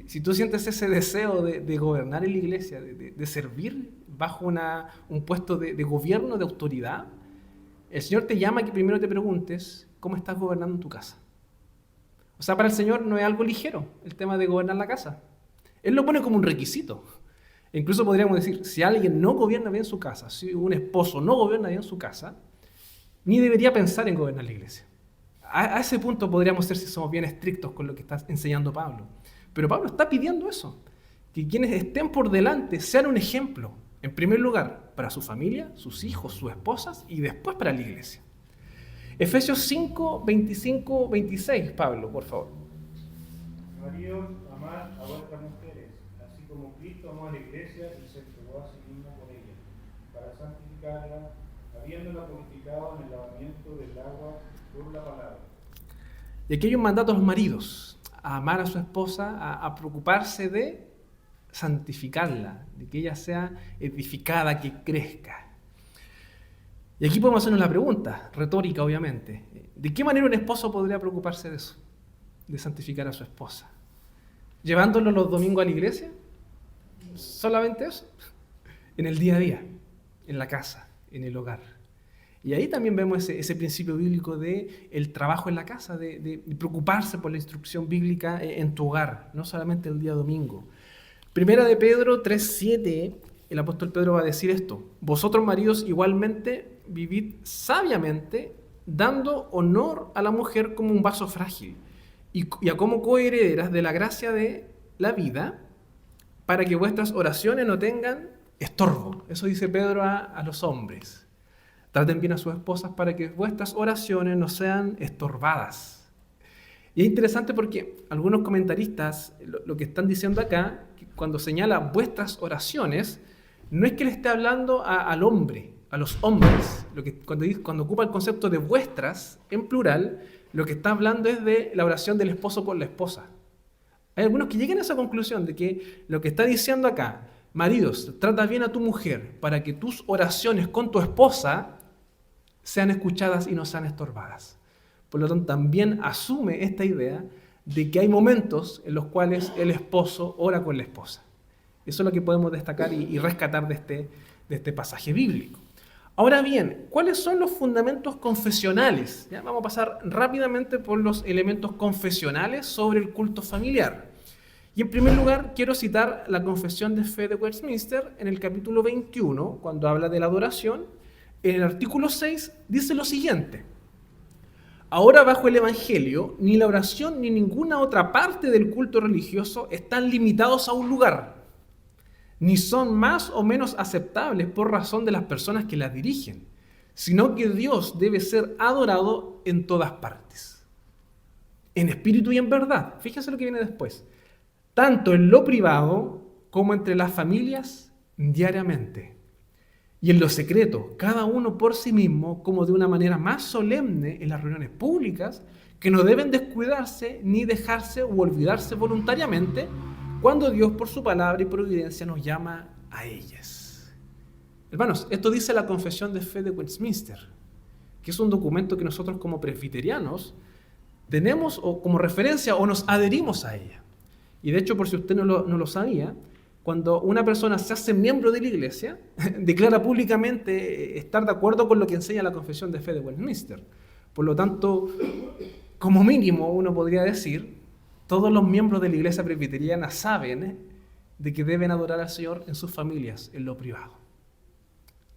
Si tú sientes ese deseo de gobernar en la iglesia, de servir bajo un puesto de gobierno, de autoridad, el Señor te llama a que primero te preguntes cómo estás gobernando en tu casa. O sea, para el Señor no es algo ligero el tema de gobernar la casa. Él lo pone como un requisito. E incluso podríamos decir, si alguien no gobierna bien su casa, si un esposo no gobierna bien su casa, ni debería pensar en gobernar la iglesia. A ese punto podríamos ser si somos bien estrictos con lo que está enseñando Pablo. Pero Pablo está pidiendo eso, que quienes estén por delante sean un ejemplo, en primer lugar, para su familia, sus hijos, sus esposas, y después para la iglesia. Efesios 5, 25, 26, Pablo, por favor. Maridos, amad a vuestras mujeres, así como Cristo amó a la iglesia y se entregó a sí mismo por ella, para santificarla, habiéndola purificado en el lavamiento del agua por la palabra. Y aquí hay un mandato a los maridos, a amar a su esposa, a preocuparse de santificarla, de que ella sea edificada, que crezca. Y aquí podemos hacernos la pregunta, retórica obviamente, ¿de qué manera un esposo podría preocuparse de eso? De santificar a su esposa. ¿Llevándolo los domingos a la iglesia? ¿Solamente eso? En el día a día, en la casa, en el hogar. Y ahí también vemos ese principio bíblico de el trabajo en la casa, de preocuparse por la instrucción bíblica en tu hogar, no solamente el día domingo. Primera de Pedro 3:7, el apóstol Pedro va a decir esto: vosotros maridos igualmente vivid sabiamente, dando honor a la mujer como un vaso frágil y a como coherederas de la gracia de la vida, para que vuestras oraciones no tengan estorbo. Eso dice Pedro a los hombres. Traten bien a sus esposas para que vuestras oraciones no sean estorbadas. Y es interesante porque algunos comentaristas lo que están diciendo acá, cuando señala vuestras oraciones, no es que le esté hablando al hombre, a los hombres. Cuando ocupa el concepto de vuestras, en plural, lo que está hablando es de la oración del esposo por la esposa. Hay algunos que llegan a esa conclusión de que lo que está diciendo acá, maridos, trata bien a tu mujer para que tus oraciones con tu esposa sean escuchadas y no sean estorbadas. Por lo tanto, también asume esta idea de que hay momentos en los cuales el esposo ora con la esposa. Eso es lo que podemos destacar y rescatar de este pasaje bíblico. Ahora bien, ¿cuáles son los fundamentos confesionales? ¿Ya? Vamos a pasar rápidamente por los elementos confesionales sobre el culto familiar. Y en primer lugar, quiero citar la Confesión de Fe de Westminster en el capítulo 21, cuando habla de la adoración. En el artículo 6 dice lo siguiente: ahora bajo el Evangelio, ni la oración ni ninguna otra parte del culto religioso están limitados a un lugar, ni son más o menos aceptables por razón de las personas que las dirigen, sino que Dios debe ser adorado en todas partes, en espíritu y en verdad. Fíjense lo que viene después. Tanto en lo privado como entre las familias diariamente. Y en lo secreto, cada uno por sí mismo, como de una manera más solemne en las reuniones públicas, que no deben descuidarse ni dejarse o olvidarse voluntariamente cuando Dios por su palabra y providencia nos llama a ellas. Hermanos, esto dice la Confesión de Fe de Westminster, que es un documento que nosotros como presbiterianos tenemos o como referencia o nos adherimos a ella. Y de hecho, por si usted no lo sabía, cuando una persona se hace miembro de la iglesia, declara públicamente estar de acuerdo con lo que enseña la Confesión de Fe de Westminster. Por lo tanto, como mínimo uno podría decir, todos los miembros de la iglesia presbiteriana saben de que deben adorar al Señor en sus familias, en lo privado.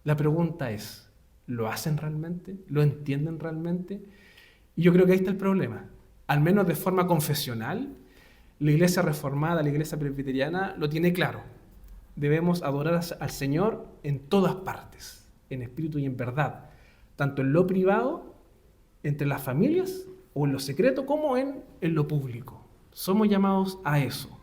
La pregunta es, ¿lo hacen realmente? ¿Lo entienden realmente? Y yo creo que ahí está el problema. Al menos de forma confesional, la iglesia reformada, la iglesia presbiteriana, lo tiene claro. Debemos adorar al Señor en todas partes, en espíritu y en verdad, tanto en lo privado, entre las familias, o en lo secreto, como en lo público. Somos llamados a eso.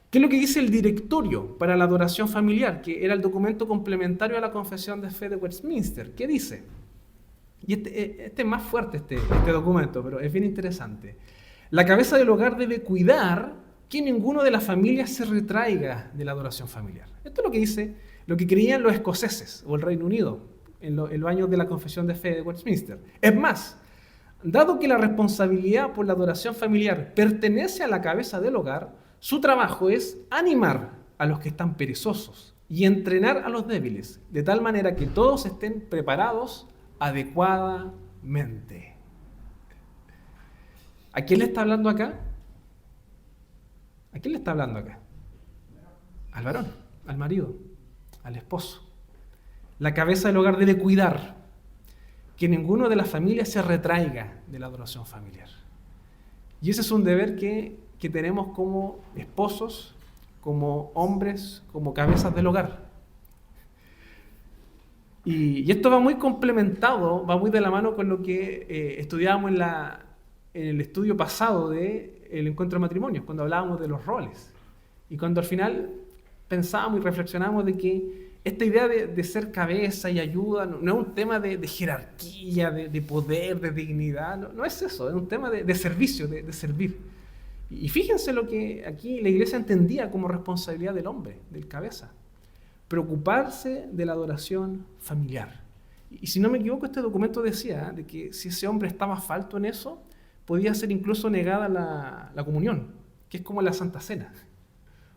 ¿Qué es lo que dice el directorio para la adoración familiar? Que era el documento complementario a la Confesión de Fe de Westminster. ¿Qué dice? Y este es más fuerte, este documento, pero es bien interesante. La cabeza del hogar debe cuidar que ninguno de las familias se retraiga de la adoración familiar. Esto es lo que dice, lo que creían los escoceses o el Reino Unido en los años de la Confesión de Fe de Westminster. Es más, dado que la responsabilidad por la adoración familiar pertenece a la cabeza del hogar, Su trabajo es animar a los que están perezosos y entrenar a los débiles, de tal manera que todos estén preparados adecuadamente. ¿A quién le está hablando acá? ¿A quién le está hablando acá? Al varón, al marido, al esposo. La cabeza del hogar debe cuidar que ninguno de las familias se retraiga de la adoración familiar. Y ese es un deber que tenemos como esposos, como hombres, como cabezas del hogar. Y esto va muy complementado, va muy de la mano con lo que estudiábamos en el estudio pasado del encuentro de matrimonios, cuando hablábamos de los roles. Y cuando al final pensábamos y reflexionamos de que esta idea de ser cabeza y ayuda no es un tema de jerarquía, de poder, de dignidad, no es eso, es un tema de servicio, de servir. Y fíjense lo que aquí la iglesia entendía como responsabilidad del hombre, del cabeza. Preocuparse de la adoración familiar. Y si no me equivoco, este documento decía de que si ese hombre estaba falto en eso, podía ser incluso negada la comunión, que es como la Santa Cena.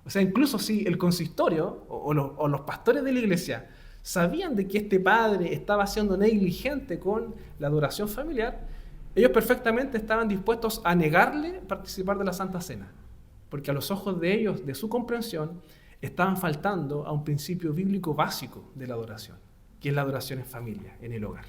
O sea, incluso si el consistorio o los pastores de la iglesia sabían de que este padre estaba siendo negligente con la adoración familiar, ellos perfectamente estaban dispuestos a negarle participar de la Santa Cena, porque a los ojos de ellos, de su comprensión, estaban faltando a un principio bíblico básico de la adoración, que es la adoración en familia, en el hogar.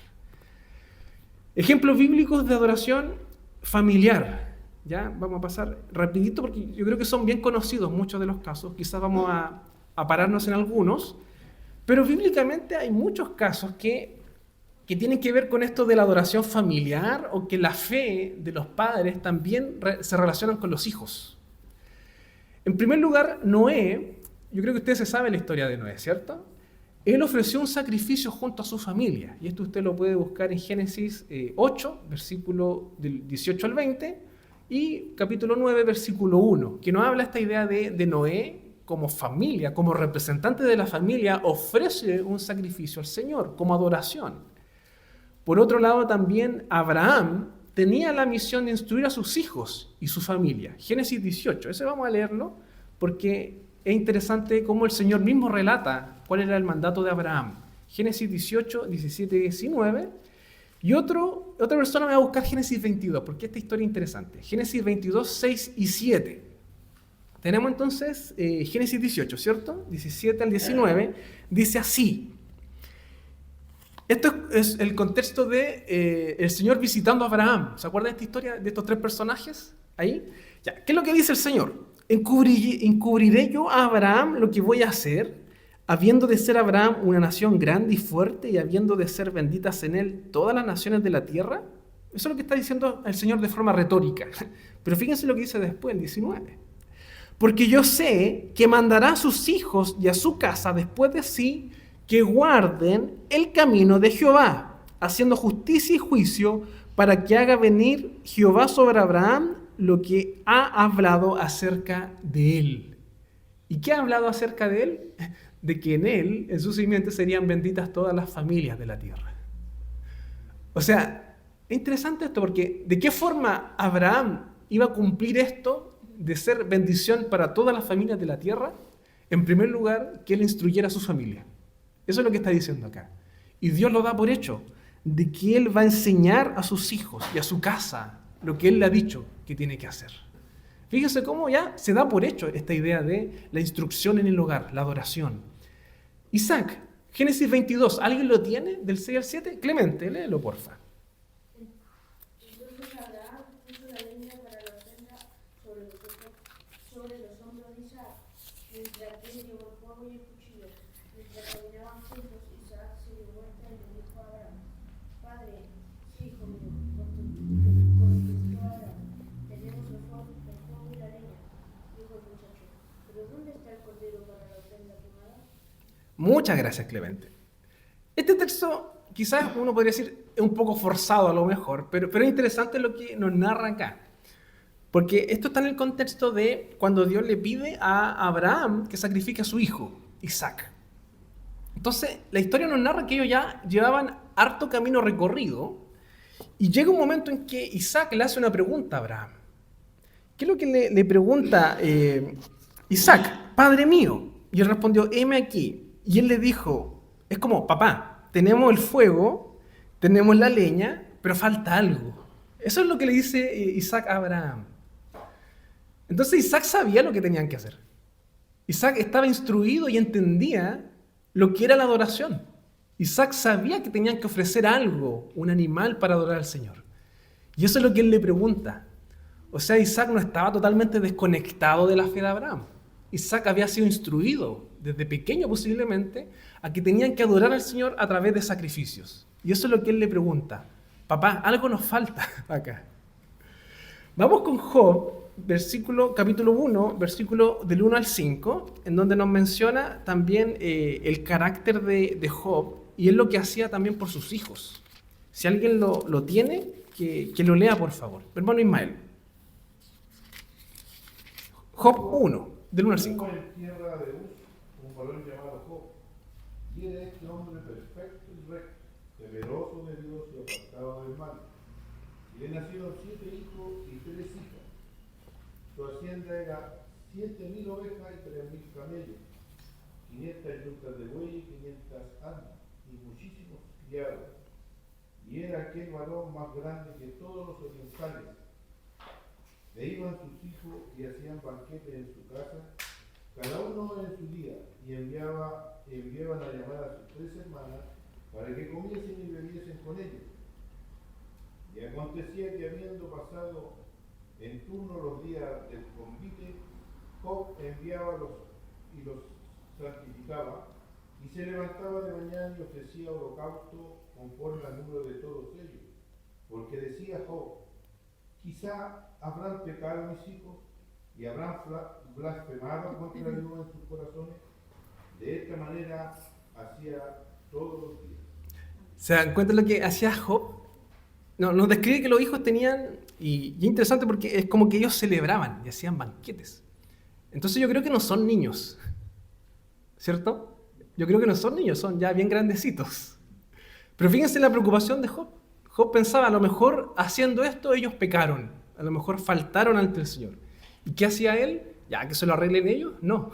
Ejemplos bíblicos de adoración familiar. Ya vamos a pasar rapidito porque yo creo que son bien conocidos muchos de los casos. Quizás vamos a pararnos en algunos, pero bíblicamente hay muchos casos que tienen que ver con esto de la adoración familiar o que la fe de los padres también se relacionan con los hijos. En primer lugar, Noé, yo creo que ustedes se saben la historia de Noé, ¿cierto? Él ofreció un sacrificio junto a su familia, y esto usted lo puede buscar en Génesis 8, versículo del 18 al 20, y capítulo 9, versículo 1, que nos habla esta idea de Noé como familia, como representante de la familia, ofrece un sacrificio al Señor como adoración. Por otro lado, también Abraham tenía la misión de instruir a sus hijos y su familia. Génesis 18, ese vamos a leerlo porque es interesante cómo el Señor mismo relata cuál era el mandato de Abraham. Génesis 18, 17 y 19. Y otra persona me va a buscar Génesis 22, porque esta historia es interesante. Génesis 22, 6 y 7. Tenemos entonces Génesis 18, ¿cierto? 17 al 19. Dice así. Esto es el contexto de el Señor visitando a Abraham. ¿Se acuerdan de esta historia, de estos tres personajes? Ahí. Ya. ¿Qué es lo que dice el Señor? Encubriré yo a Abraham lo que voy a hacer, habiendo de ser Abraham una nación grande y fuerte, y habiendo de ser benditas en él todas las naciones de la tierra. Eso es lo que está diciendo el Señor de forma retórica. Pero fíjense lo que dice después, el 19. Porque yo sé que mandará a sus hijos y a su casa después de sí, que guarden el camino de Jehová, haciendo justicia y juicio, para que haga venir Jehová sobre Abraham lo que ha hablado acerca de él. ¿Y qué ha hablado acerca de él? De que en él, en su simiente, serían benditas todas las familias de la tierra. O sea, es interesante esto porque ¿de qué forma Abraham iba a cumplir esto de ser bendición para todas las familias de la tierra? En primer lugar, que él instruyera a su familia. Eso es lo que está diciendo acá. Y Dios lo da por hecho, de que él va a enseñar a sus hijos y a su casa lo que él le ha dicho que tiene que hacer. Fíjense cómo ya se da por hecho esta idea de la instrucción en el hogar, la adoración. Isaac, Génesis 22, ¿alguien lo tiene del 6 al 7? Clemente, léelo porfa. Entonces Abraham puso la leña para la ofrenda sobre los hombros de Isaac, mientras él llevó el fuego y el cuchillo. Mientras caminaban juntos, Isaac se dio vuelta y le dijo a Abraham: Padre, sí, hijo mío, contestó Abraham: tenemos el fuego y la leña. Dijo el muchacho: ¿pero dónde está el cordero para la ofrenda quemada? Muchas gracias, Clemente. Este texto, quizás uno podría decir, es un poco forzado a lo mejor, pero es interesante lo que nos narra acá. Porque esto está en el contexto de cuando Dios le pide a Abraham que sacrifique a su hijo, Isaac. Entonces, la historia nos narra que ellos ya llevaban harto camino recorrido y llega un momento en que Isaac le hace una pregunta a Abraham. ¿Qué es lo que le pregunta Isaac? Padre mío. Y él respondió, heme aquí. Y él le dijo, es como, papá, tenemos el fuego, tenemos la leña, pero falta algo. Eso es lo que le dice Isaac a Abraham. Entonces Isaac sabía lo que tenían que hacer. Isaac estaba instruido y entendía lo que era la adoración. Isaac sabía que tenían que ofrecer algo, un animal para adorar al Señor. Y eso es lo que él le pregunta. O sea, Isaac no estaba totalmente desconectado de la fe de Abraham. Isaac había sido instruido desde pequeño posiblemente a que tenían que adorar al Señor a través de sacrificios. Y eso es lo que él le pregunta. Papá, algo nos falta acá. Vamos con Job, capítulo 1, versículo del 1 al 5, en donde nos menciona también el carácter de Job y es lo que hacía también por sus hijos. Si alguien lo tiene, que lo lea por favor. Hermano Ismael. Job 1, del 1 al 5. En tierra de Uz, un varón llamado Job, y era este hombre perfecto y recto, temeroso de Dios y apartado del mal. Y le nacieron 7 hijos y 3 hijas. Su hacienda era 7.000 ovejas y 3.000 camellos, 500 yuntas de buey y 500 asnas, y muchísimos criados. Y era aquel varón más grande que todos los orientales. Le iban sus hijos y hacían banquetes en su casa, cada uno en su día, y enviaban a llamar a sus 3 hermanas para que comiesen y bebiesen con ellos. Y acontecía que habiendo pasado en turno los días del convite, Job enviaba y los santificaba, y se levantaba de mañana y ofrecía holocausto conforme al número de todos ellos, porque decía Job, quizá habrán pecado mis hijos y habrán blasfemado contra Dios en sus corazones. De esta manera hacía todos los días. ¿Se dan cuenta de lo que hacía Job? Nos describe que los hijos tenían, y es interesante porque es como que ellos celebraban y hacían banquetes. Entonces yo creo que no son niños, ¿cierto? Yo creo que no son niños, son ya bien grandecitos. Pero fíjense la preocupación de Job. Job pensaba, a lo mejor haciendo esto ellos pecaron, a lo mejor faltaron ante el Señor. ¿Y qué hacía él? ¿Ya que se lo arreglen ellos? No.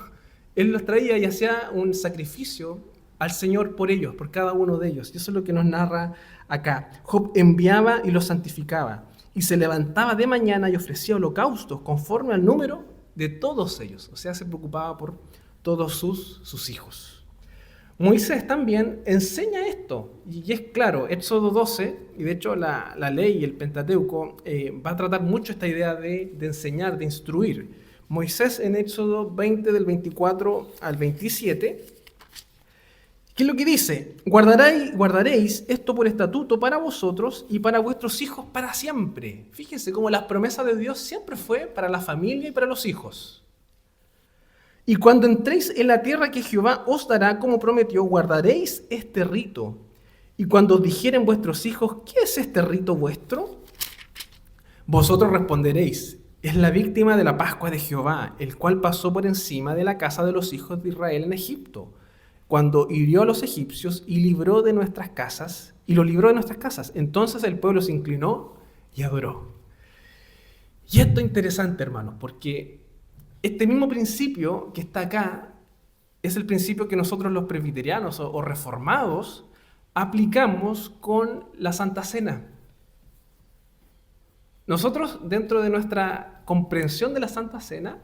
Él los traía y hacía un sacrificio al Señor por ellos, por cada uno de ellos. Y eso es lo que nos narra acá. Job enviaba y los santificaba, y se levantaba de mañana y ofrecía holocaustos conforme al número de todos ellos. O sea, se preocupaba por todos sus hijos. Moisés también enseña esto, y es claro, Éxodo 12, y de hecho la ley y el Pentateuco va a tratar mucho esta idea de enseñar, de instruir. Moisés en Éxodo 20 del 24 al 27, ¿qué es lo que dice? Guardaréis esto por estatuto para vosotros y para vuestros hijos para siempre. Fíjense cómo las promesas de Dios siempre fue para la familia y para los hijos. Y cuando entréis en la tierra que Jehová os dará como prometió, guardaréis este rito. Y cuando os dijeren vuestros hijos, ¿qué es este rito vuestro? Vosotros responderéis, es la víctima de la Pascua de Jehová, el cual pasó por encima de la casa de los hijos de Israel en Egipto, cuando hirió a los egipcios y libró de nuestras casas, y lo libró de nuestras casas. Entonces el pueblo se inclinó y adoró. Y esto es interesante, hermanos, porque este mismo principio que está acá es el principio que nosotros los presbiterianos o reformados aplicamos con la Santa Cena. Nosotros, dentro de nuestra comprensión de la Santa Cena,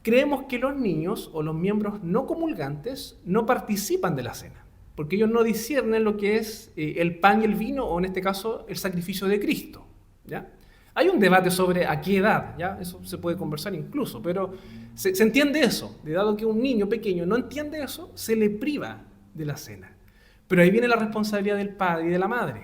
creemos que los niños o los miembros no comulgantes no participan de la cena, porque ellos no disciernen lo que es el pan y el vino, o en este caso, el sacrificio de Cristo, ¿ya? Hay un debate sobre a qué edad, ¿ya? Eso se puede conversar incluso, pero se entiende eso. De dado que un niño pequeño no entiende eso, se le priva de la cena. Pero ahí viene la responsabilidad del padre y de la madre.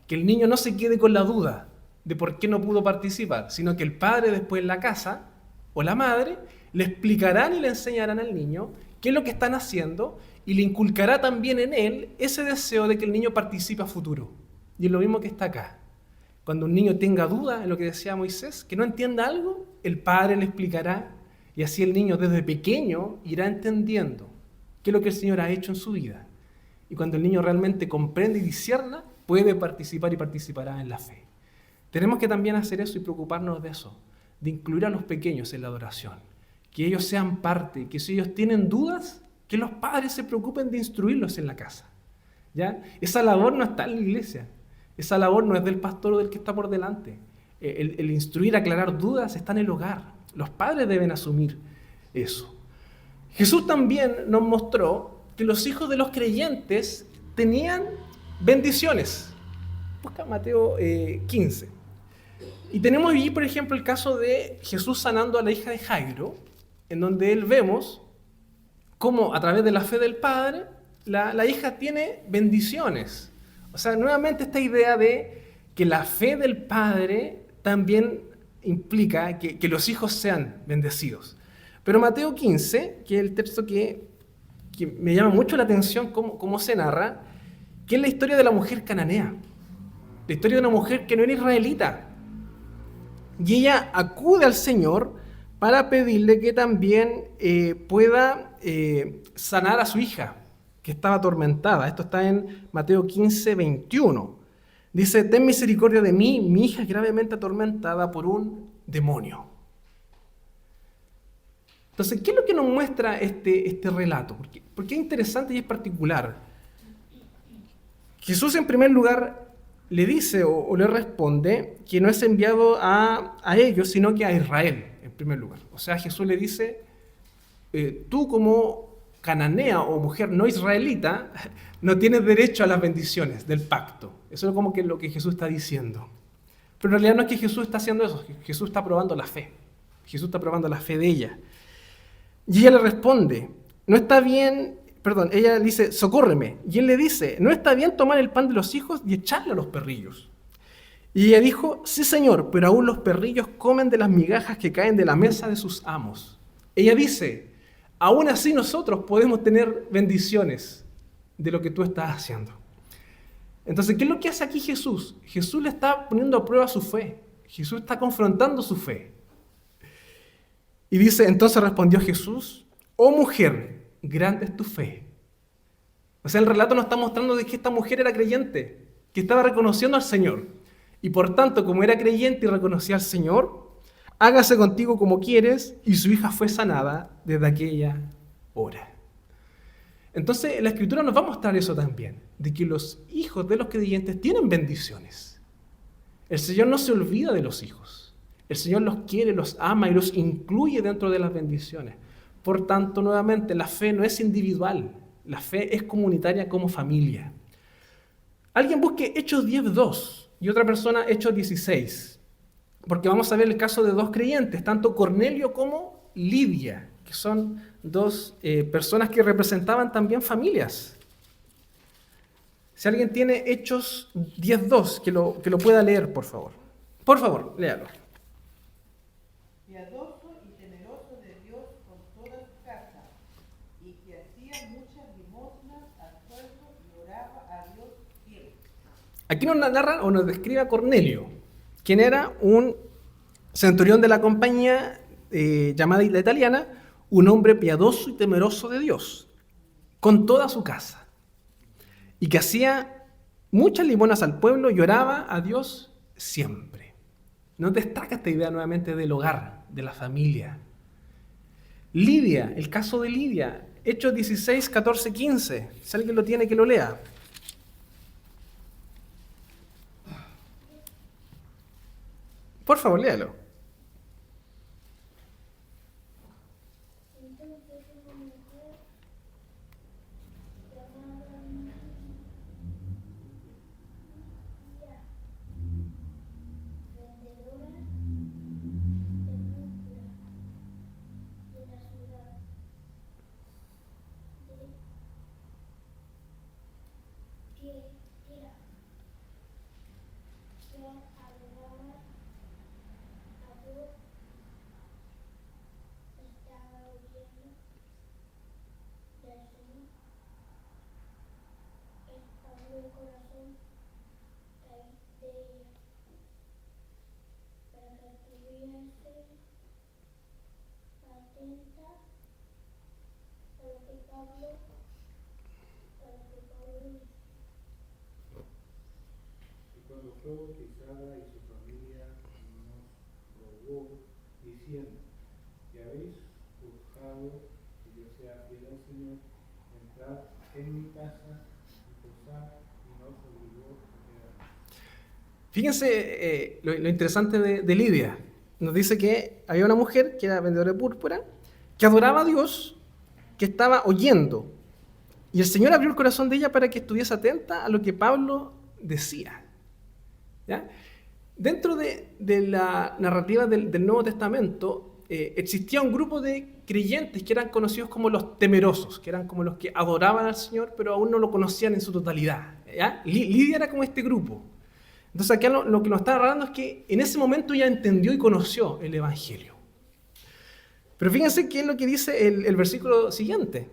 Que el niño no se quede con la duda de por qué no pudo participar, sino que el padre después en la casa, o la madre, le explicarán y le enseñarán al niño qué es lo que están haciendo y le inculcará también en él ese deseo de que el niño participe a futuro. Y es lo mismo que está acá. Cuando un niño tenga duda en lo que decía Moisés, que no entienda algo, el padre le explicará y así el niño desde pequeño irá entendiendo qué es lo que el Señor ha hecho en su vida. Y cuando el niño realmente comprende y discierna, puede participar y participará en la fe. Tenemos que también hacer eso y preocuparnos de eso, de incluir a los pequeños en la adoración, que ellos sean parte, que si ellos tienen dudas, que los padres se preocupen de instruirlos en la casa. ¿Ya? Esa labor no está en la iglesia, esa labor no es del pastor o del que está por delante. El instruir, aclarar dudas está en el hogar. Los padres deben asumir eso. Jesús también nos mostró que los hijos de los creyentes tenían bendiciones. Busca Mateo 15. Y tenemos allí, por ejemplo, el caso de Jesús sanando a la hija de Jairo, en donde él vemos cómo a través de la fe del Padre, la hija tiene bendiciones. O sea, nuevamente esta idea de que la fe del Padre también implica que los hijos sean bendecidos. Pero Mateo 15, que es el texto que me llama mucho la atención cómo se narra, que es la historia de la mujer cananea. La historia de una mujer que no era israelita. Y ella acude al Señor para pedirle que también pueda sanar a su hija, que estaba atormentada. Esto está en Mateo 15, 21. Dice, ten misericordia de mí, mi hija es gravemente atormentada por un demonio. Entonces, ¿qué es lo que nos muestra este relato? Porque es interesante y es particular. Jesús, en primer lugar, le dice o le responde que no es enviado a ellos, sino que a Israel, en primer lugar. O sea, Jesús le dice, tú como cananea o mujer no israelita, no tienes derecho a las bendiciones del pacto. Eso es como que lo que Jesús está diciendo. Pero en realidad no es que Jesús está haciendo eso, Jesús está probando la fe. Jesús está probando la fe de ella. Y ella le responde, no está bien, ella le dice, socórreme. Y él le dice, no está bien tomar el pan de los hijos y echarle a los perrillos. Y ella dijo, sí señor, pero aún los perrillos comen de las migajas que caen de la mesa de sus amos. Ella dice, aún así nosotros podemos tener bendiciones de lo que tú estás haciendo. Entonces, ¿qué es lo que hace aquí Jesús? Jesús le está poniendo a prueba su fe. Jesús está confrontando su fe. Y dice, entonces respondió Jesús, oh mujer, grande es tu fe. O sea, el relato nos está mostrando de que esta mujer era creyente, que estaba reconociendo al Señor. Y por tanto, como era creyente y reconocía al Señor, hágase contigo como quieres, y su hija fue sanada desde aquella hora. Entonces, la Escritura nos va a mostrar eso también, de que los hijos de los creyentes tienen bendiciones. El Señor no se olvida de los hijos. El Señor los quiere, los ama y los incluye dentro de las bendiciones. Por tanto, nuevamente, la fe no es individual, la fe es comunitaria como familia. Alguien busque Hechos 10:2 y otra persona Hechos 16, porque vamos a ver el caso de dos creyentes, tanto Cornelio como Lidia, que son dos personas que representaban también familias. Si alguien tiene Hechos 10:2, que lo pueda leer, por favor. Por favor, léalo. Piadoso y temeroso de Dios con toda su casa, y que hacía muchas limosnas al pueblo y oraba a Dios siempre. Aquí nos narra o nos describe a Cornelio, quien era un centurión de la compañía llamada la italiana, un hombre piadoso y temeroso de Dios, con toda su casa, y que hacía muchas limonas al pueblo y oraba a Dios siempre. Nos destaca esta idea nuevamente del hogar, de la familia. Lidia, el caso de Lidia, Hechos 16, 14, 15. Si alguien lo tiene, que lo lea. Por favor, léalo. Entonces una mujer llamada Lidia, vendedora de púrpura de la ciudad de Tira, que adoraba a Dios, estaba huyendo del Señor. Expandió el corazón de ella para que estuviese atenta a lo que Pablo dice. Y cuando fue bautizada y su familia nos rogó diciendo, que habéis buscado que yo sea fiel al Señor, entrad en mi casa y posad, y no os obligó a quedar. Fíjense lo interesante de Lidia. Nos dice que había una mujer que era vendedora de púrpura, que adoraba a Dios, que estaba oyendo. Y el Señor abrió el corazón de ella para que estuviese atenta a lo que Pablo decía. ¿Ya? Dentro de la narrativa del Nuevo Testamento existía un grupo de creyentes que eran conocidos como los temerosos, que eran como los que adoraban al Señor, pero aún no lo conocían en su totalidad. ¿Ya? Lidia era como este grupo. Entonces acá lo que nos está narrando es que en ese momento ya entendió y conoció el Evangelio. Pero fíjense qué es lo que dice el versículo siguiente.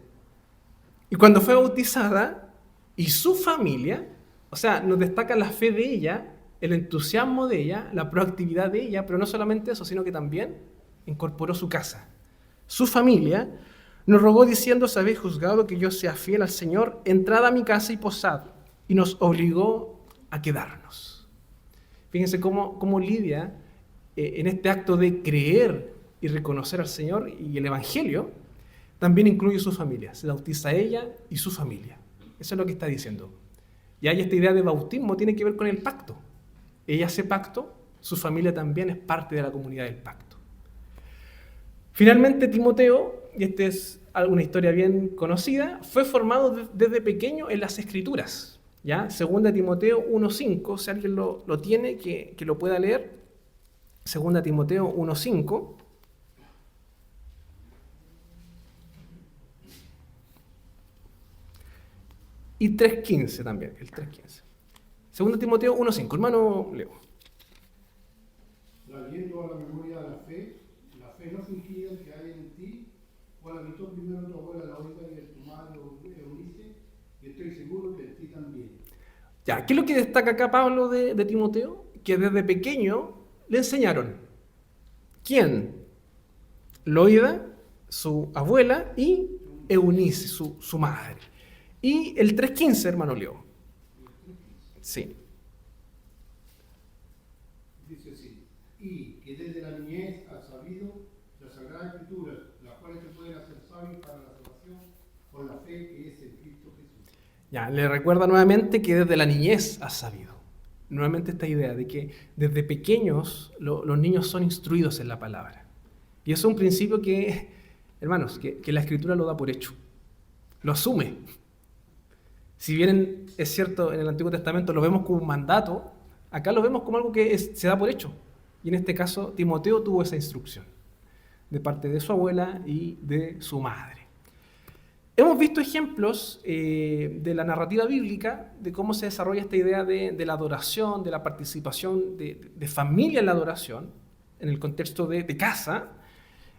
Y cuando fue bautizada, y su familia, o sea, nos destaca la fe de ella, el entusiasmo de ella, la proactividad de ella, pero no solamente eso, sino que también incorporó su casa. Su familia nos rogó diciendo, si habéis juzgado que yo sea fiel al Señor, entrad a mi casa y posad, y nos obligó a quedarnos. Fíjense cómo Lidia, en este acto de creer y reconocer al Señor y el Evangelio, también incluye su familia. Se bautiza a ella y su familia. Eso es lo que está diciendo. Y ahí esta idea de bautismo tiene que ver con el pacto. Ella hace pacto, su familia también es parte de la comunidad del pacto. Finalmente, Timoteo, y esta es una historia bien conocida, fue formado desde pequeño en las Escrituras. ¿Ya? 2 Timoteo 1.5, si alguien lo tiene, que lo pueda leer. 2 Timoteo 1.5. Y 3.15 también, el 3.15. 2 Timoteo 1.5, hermano Leo. Trayendo a la memoria la fe no fingida que hay en ti, o la gritó primero tu abuela la oiga y tu madre Eunice, y estoy seguro que en ti también. Ya, ¿qué es lo que destaca acá Pablo de Timoteo? Que desde pequeño le enseñaron. ¿Quién? Loida, su abuela, y Eunice, su madre. Y el 3.15, hermano Leo. Sí. Dice así, y que desde la niñez has sabido las Sagradas Escrituras, las cuales te pueden hacer sabio para la salvación por la fe que es en Cristo Jesús. Ya, le recuerda nuevamente que desde la niñez has sabido. Nuevamente esta idea de que desde pequeños los niños son instruidos en la palabra. Y eso es un principio que, hermanos, que la Escritura lo da por hecho. Lo asume. Si bien es cierto, en el Antiguo Testamento lo vemos como un mandato, acá lo vemos como algo que se da por hecho. Y en este caso, Timoteo tuvo esa instrucción de parte de su abuela y de su madre. Hemos visto ejemplos de la narrativa bíblica, de cómo se desarrolla esta idea de la adoración, de la participación de familia en la adoración, en el contexto de casa.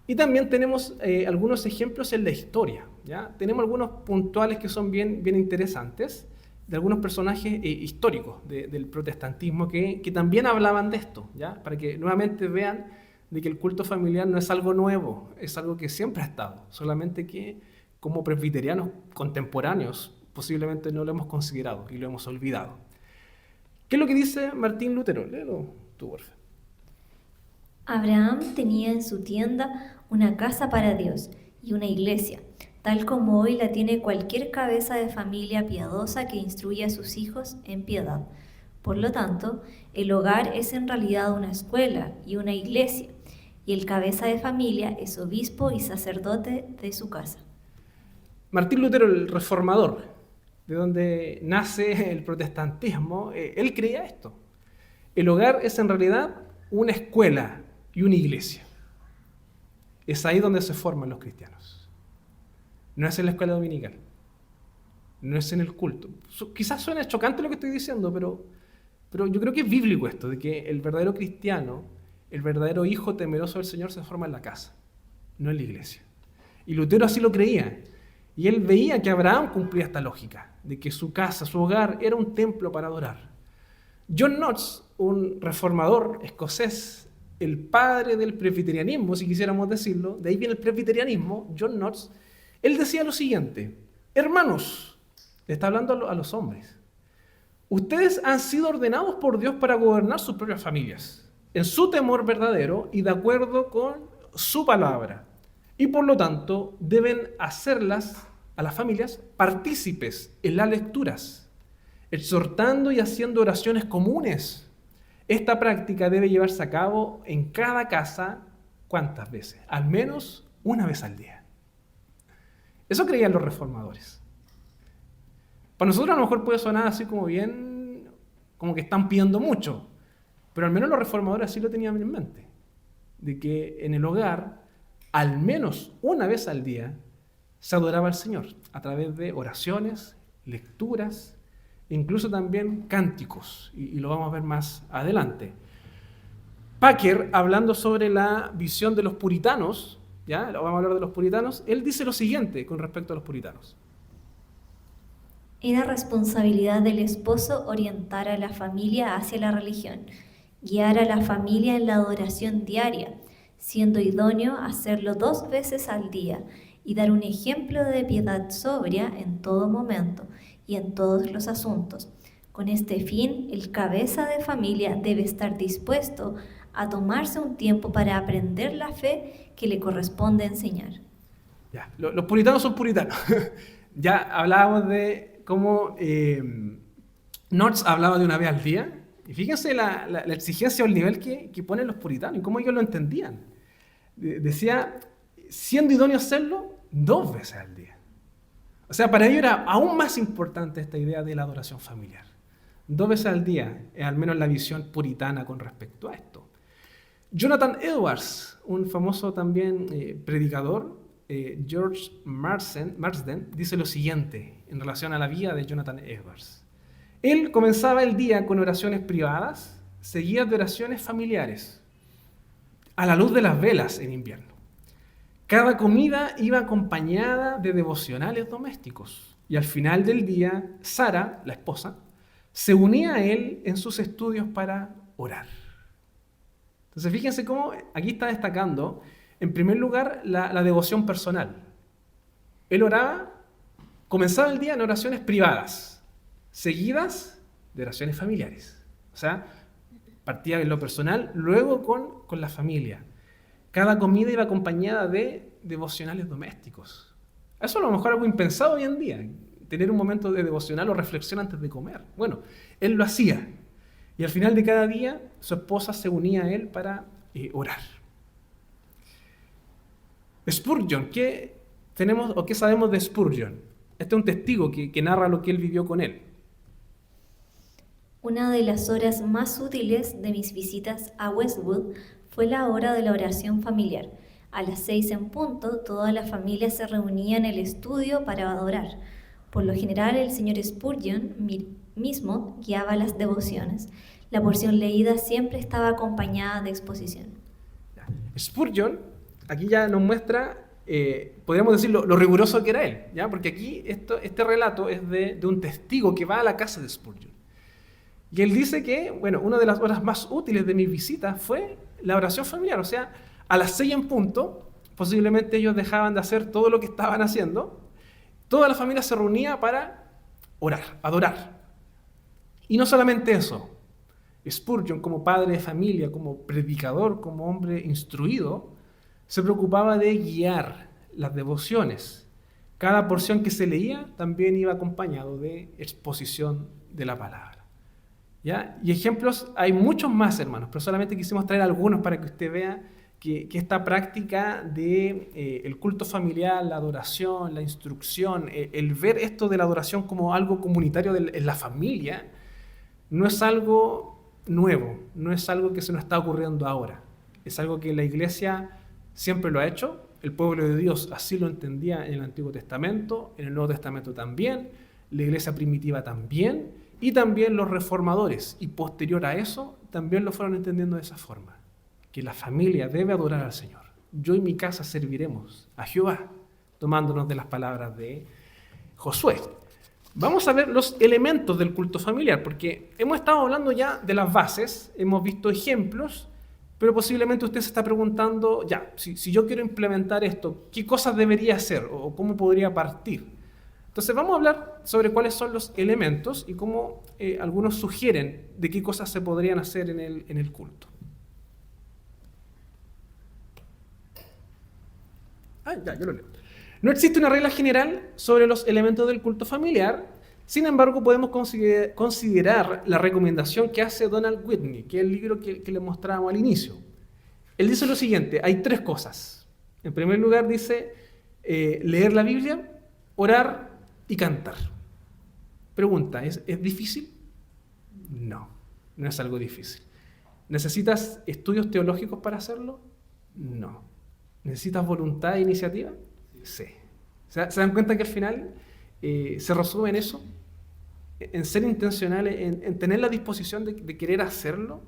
Y también tenemos algunos ejemplos en la historia. ¿Ya? Tenemos algunos puntuales que son bien interesantes, de algunos personajes históricos del protestantismo que también hablaban de esto, ¿ya? Para que nuevamente vean de que el culto familiar no es algo nuevo, es algo que siempre ha estado, solamente que como presbiterianos contemporáneos posiblemente no lo hemos considerado y lo hemos olvidado. ¿Qué es lo que dice Martín Lutero? Léelo tú, por favor. Abraham tenía en su tienda una casa para Dios y una iglesia, tal como hoy la tiene cualquier cabeza de familia piadosa que instruye a sus hijos en piedad. Por lo tanto, el hogar es en realidad una escuela y una iglesia, y el cabeza de familia es obispo y sacerdote de su casa. Martín Lutero, el reformador, de donde nace el protestantismo, él creía esto. El hogar es en realidad una escuela y una iglesia. Es ahí donde se forman los cristianos. No es en la escuela dominical. No es en el culto. Quizás suene chocante lo que estoy diciendo, pero yo creo que es bíblico esto, de que el verdadero cristiano, el verdadero hijo temeroso del Señor se forma en la casa, no en la iglesia. Y Lutero así lo creía. Y él veía que Abraham cumplía esta lógica, de que su casa, su hogar, era un templo para adorar. John Knox, un reformador escocés, el padre del presbiterianismo, si quisiéramos decirlo, de ahí viene el presbiterianismo, John Knox, él decía lo siguiente: hermanos, le está hablando a los hombres, ustedes han sido ordenados por Dios para gobernar sus propias familias, en su temor verdadero y de acuerdo con su palabra y por lo tanto deben hacerlas a las familias partícipes en las lecturas, exhortando y haciendo oraciones comunes. Esta práctica debe llevarse a cabo en cada casa, ¿cuántas veces? Al menos una vez al día. Eso creían los reformadores. Para nosotros a lo mejor puede sonar así como bien, como que están pidiendo mucho, pero al menos los reformadores así lo tenían en mente, de que en el hogar, al menos una vez al día, se adoraba al Señor a través de oraciones, lecturas, incluso también cánticos, y lo vamos a ver más adelante. Packer, hablando sobre la visión de los puritanos, ¿ya? Vamos a hablar de los puritanos, él dice lo siguiente con respecto a los puritanos. Era responsabilidad del esposo orientar a la familia hacia la religión, guiar a la familia en la adoración diaria, siendo idóneo hacerlo 2 veces al día y dar un ejemplo de piedad sobria en todo momento y en todos los asuntos. Con este fin, el cabeza de familia debe estar dispuesto a tomarse un tiempo para aprender la fe que le corresponde enseñar. Ya, los puritanos son puritanos. Ya hablábamos de cómo North hablaba de una vez al día, y fíjense la exigencia o el nivel que ponen los puritanos y cómo ellos lo entendían. Decía, siendo idóneo hacerlo 2 veces al día. O sea, para ellos era aún más importante esta idea de la adoración familiar. 2 veces al día, es al menos la visión puritana con respecto a esto. Jonathan Edwards, un famoso también predicador, George Marsden, dice lo siguiente en relación a la vida de Jonathan Edwards. Él comenzaba el día con oraciones privadas, seguidas de oraciones familiares, a la luz de las velas en invierno. Cada comida iba acompañada de devocionales domésticos y al final del día, Sara, la esposa, se unía a él en sus estudios para orar. Entonces fíjense cómo aquí está destacando, en primer lugar, la devoción personal. Él oraba, comenzaba el día en oraciones privadas, seguidas de oraciones familiares. O sea, partía en lo personal, luego con la familia. Cada comida iba acompañada de devocionales domésticos. Eso a lo mejor es algo impensado hoy en día, tener un momento de devocional o reflexión antes de comer. Bueno, él lo hacía. Y al final de cada día, su esposa se unía a él para orar. Spurgeon, ¿qué tenemos o qué sabemos de Spurgeon? Este es un testigo que narra lo que él vivió con él. Una de las horas más útiles de mis visitas a Westwood fue la hora de la oración familiar. A las 6 en punto, toda la familia se reunía en el estudio para adorar. Por lo general, el señor Spurgeon mismo guiaba las devociones. La porción leída siempre estaba acompañada de exposición. Spurgeon, aquí ya nos muestra, podríamos decir, lo riguroso que era él, ¿ya? Porque aquí este relato es de un testigo que va a la casa de Spurgeon. Y él dice que, bueno, una de las horas más útiles de mis visitas fue la oración familiar. O sea, a las 6 en punto, posiblemente ellos dejaban de hacer todo lo que estaban haciendo. Toda la familia se reunía para orar, adorar. Y no solamente eso. Spurgeon, como padre de familia, como predicador, como hombre instruido, se preocupaba de guiar las devociones. Cada porción que se leía también iba acompañado de exposición de la palabra. ¿Ya? Y ejemplos hay muchos más, hermanos, pero solamente quisimos traer algunos para que usted vea que esta práctica de el culto familiar, la adoración, la instrucción, el ver esto de la adoración como algo comunitario en la familia, no es algo nuevo, no es algo que se nos está ocurriendo ahora. Es algo que la iglesia siempre lo ha hecho, el pueblo de Dios así lo entendía en el Antiguo Testamento, en el Nuevo Testamento también, la iglesia primitiva también, y también los reformadores, y posterior a eso, también lo fueron entendiendo de esa forma, que la familia debe adorar al Señor. Yo y mi casa serviremos a Jehová, tomándonos de las palabras de Josué. Vamos a ver los elementos del culto familiar, porque hemos estado hablando ya de las bases, hemos visto ejemplos, pero posiblemente usted se está preguntando, ya, si yo quiero implementar esto, ¿qué cosas debería hacer o cómo podría partir? Entonces vamos a hablar sobre cuáles son los elementos y cómo algunos sugieren de qué cosas se podrían hacer en el culto. Yo lo leo. No existe una regla general sobre los elementos del culto familiar. Sin embargo, podemos considerar la recomendación que hace Donald Whitney, que es el libro que le mostrábamos al inicio. Él dice lo siguiente: hay 3 cosas. En primer lugar dice leer la Biblia, orar y cantar. Pregunta, ¿es difícil? No, no es algo difícil. ¿Necesitas estudios teológicos para hacerlo? No. ¿Necesitas voluntad e iniciativa? Sí. ¿Se dan cuenta que al final se resume en eso? En ser intencionales, en tener la disposición de querer hacerlo.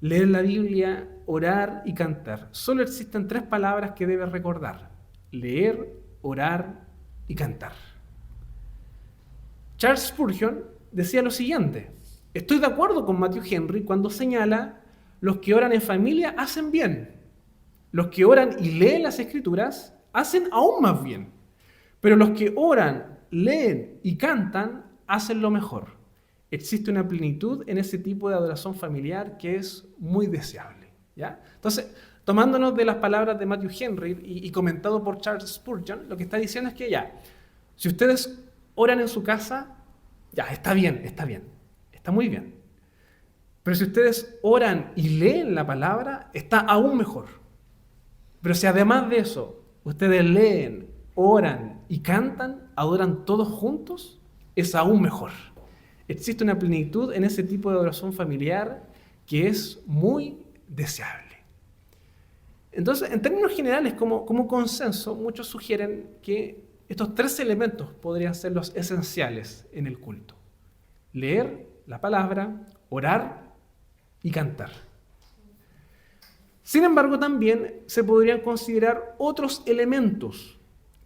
Leer la Biblia, orar y cantar. Solo existen 3 palabras que debes recordar: leer, orar y cantar. Charles Spurgeon decía lo siguiente: estoy de acuerdo con Matthew Henry cuando señala: los que oran en familia hacen bien. Los que oran y leen las Escrituras hacen aún más bien. Pero los que oran, leen y cantan hacen lo mejor. Existe una plenitud en ese tipo de adoración familiar que es muy deseable, ¿ya? Entonces, tomándonos de las palabras de Matthew Henry y comentado por Charles Spurgeon, lo que está diciendo es que si ustedes oran en su casa, está bien, está muy bien. Pero si ustedes oran y leen la palabra, está aún mejor. Pero si además de eso, ustedes leen, oran y cantan, adoran todos juntos, es aún mejor. Existe una plenitud en ese tipo de adoración familiar que es muy deseable. Entonces, en términos generales, como consenso, muchos sugieren que estos 3 elementos podrían ser los esenciales en el culto: leer la palabra, orar y cantar. Sin embargo, también se podrían considerar otros elementos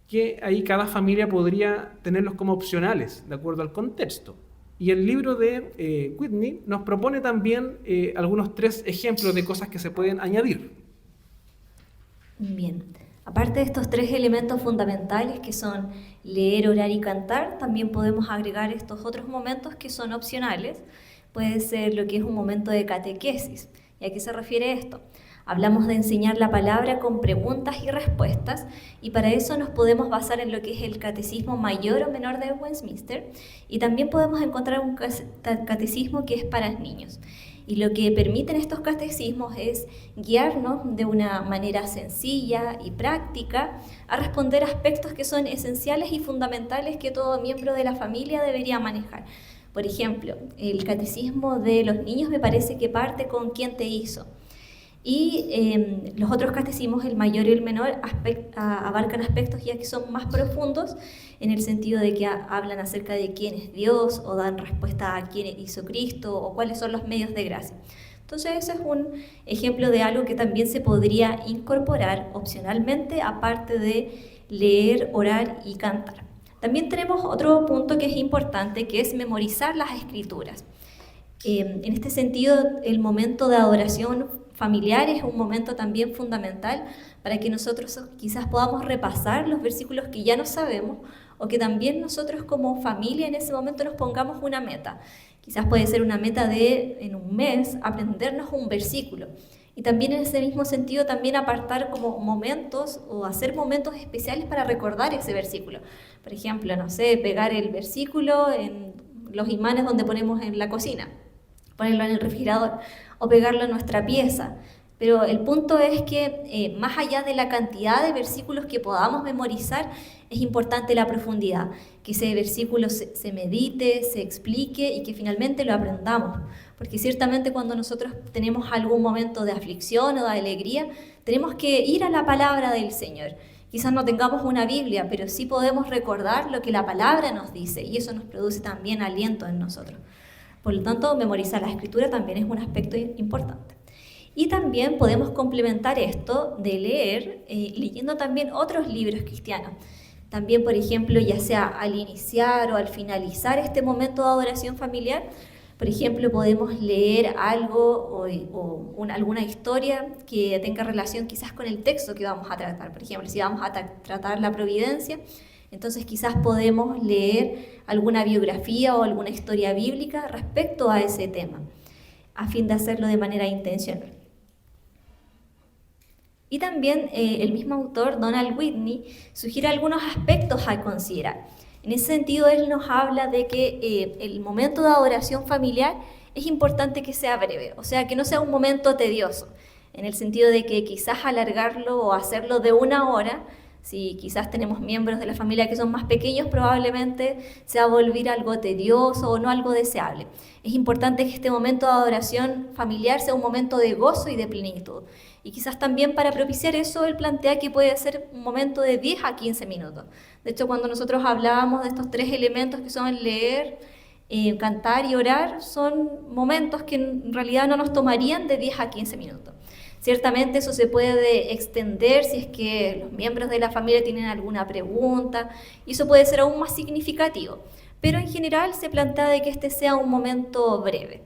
que ahí cada familia podría tenerlos como opcionales, de acuerdo al contexto. Y el libro de Whitney nos propone también algunos 3 ejemplos de cosas que se pueden añadir. Bien, aparte de estos 3 elementos fundamentales que son leer, orar y cantar, también podemos agregar estos otros momentos que son opcionales. Puede ser lo que es un momento de catequesis. ¿Y a qué se refiere esto? Hablamos de enseñar la palabra con preguntas y respuestas, y para eso nos podemos basar en lo que es el Catecismo Mayor o Menor de Westminster, y también podemos encontrar un catecismo que es para niños. Y lo que permiten estos catecismos es guiarnos de una manera sencilla y práctica a responder aspectos que son esenciales y fundamentales que todo miembro de la familia debería manejar. Por ejemplo, el catecismo de los niños me parece que parte con ¿quién te hizo? Y los otros catecismos, el mayor y el menor, abarcan aspectos ya que son más profundos, en el sentido de que hablan acerca de quién es Dios, o dan respuesta a quién hizo Cristo, o cuáles son los medios de gracia. Entonces ese es un ejemplo de algo que también se podría incorporar opcionalmente, aparte de leer, orar y cantar. También tenemos otro punto que es importante, que es memorizar las Escrituras. En este sentido, el momento de adoración familiar es un momento también fundamental para que nosotros quizás podamos repasar los versículos que ya no sabemos, o que también nosotros como familia en ese momento nos pongamos una meta. Quizás puede ser una meta de, en un mes, aprendernos un versículo. Y también en ese mismo sentido, también apartar como momentos o hacer momentos especiales para recordar ese versículo. Por ejemplo, no sé, pegar el versículo en los imanes donde ponemos en la cocina, ponerlo en el refrigerador o pegarlo en nuestra pieza. Pero el punto es que más allá de la cantidad de versículos que podamos memorizar, es importante la profundidad, que ese versículo se medite, se explique y que finalmente lo aprendamos. Porque ciertamente cuando nosotros tenemos algún momento de aflicción o de alegría, tenemos que ir a la palabra del Señor. Quizás no tengamos una Biblia, pero sí podemos recordar lo que la palabra nos dice, y eso nos produce también aliento en nosotros. Por lo tanto, memorizar la Escritura también es un aspecto importante. Y también podemos complementar esto de leer, leyendo también otros libros cristianos. También, por ejemplo, ya sea al iniciar o al finalizar este momento de adoración familiar, por ejemplo, podemos leer algo o alguna historia que tenga relación quizás con el texto que vamos a tratar. Por ejemplo, si vamos a tratar la providencia, entonces quizás podemos leer alguna biografía o alguna historia bíblica respecto a ese tema, a fin de hacerlo de manera intencional. Y también el mismo autor, Donald Whitney, sugiere algunos aspectos a considerar. En ese sentido, él nos habla de que el momento de adoración familiar es importante que sea breve, o sea, que no sea un momento tedioso, en el sentido de que quizás alargarlo o hacerlo de 1 hora, si quizás tenemos miembros de la familia que son más pequeños, probablemente se va a volver algo tedioso o no algo deseable. Es importante que este momento de adoración familiar sea un momento de gozo y de plenitud. Y quizás también para propiciar eso, él plantea que puede ser un momento de 10 a 15 minutos. De hecho, cuando nosotros hablábamos de estos 3 elementos que son leer, cantar y orar, son momentos que en realidad no nos tomarían de 10 a 15 minutos. Ciertamente eso se puede extender si es que los miembros de la familia tienen alguna pregunta, y eso puede ser aún más significativo. Pero en general se plantea de que este sea un momento breve.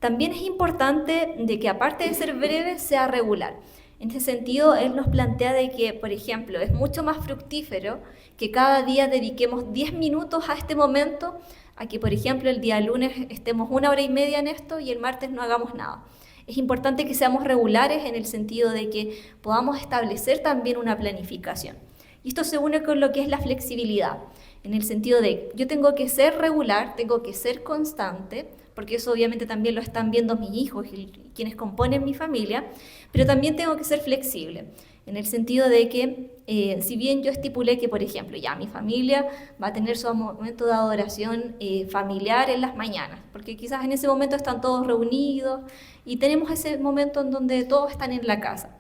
También es importante de que aparte de ser breve, sea regular. En ese sentido, él nos plantea de que, por ejemplo, es mucho más fructífero que cada día dediquemos 10 minutos a este momento, a que, por ejemplo, el día lunes estemos 1 hora y media en esto y el martes no hagamos nada. Es importante que seamos regulares en el sentido de que podamos establecer también una planificación. Y esto se une con lo que es la flexibilidad, en el sentido de yo tengo que ser regular, tengo que ser constante, porque eso obviamente también lo están viendo mis hijos y quienes componen mi familia, pero también tengo que ser flexible, en el sentido de que si bien yo estipulé que, por ejemplo, ya mi familia va a tener su momento de adoración familiar en las mañanas, porque quizás en ese momento están todos reunidos y tenemos ese momento en donde todos están en la casa.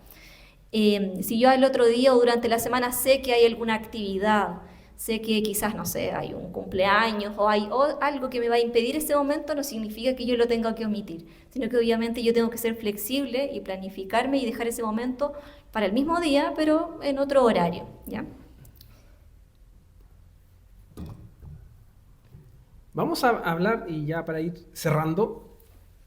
Si yo el otro día o durante la semana sé que hay alguna actividad, sé que quizás, no sé, hay un cumpleaños o hay algo que me va a impedir ese momento, no significa que yo lo tenga que omitir, sino que obviamente yo tengo que ser flexible y planificarme y dejar ese momento para el mismo día, pero en otro horario, ¿ya? Vamos a hablar, y ya para ir cerrando,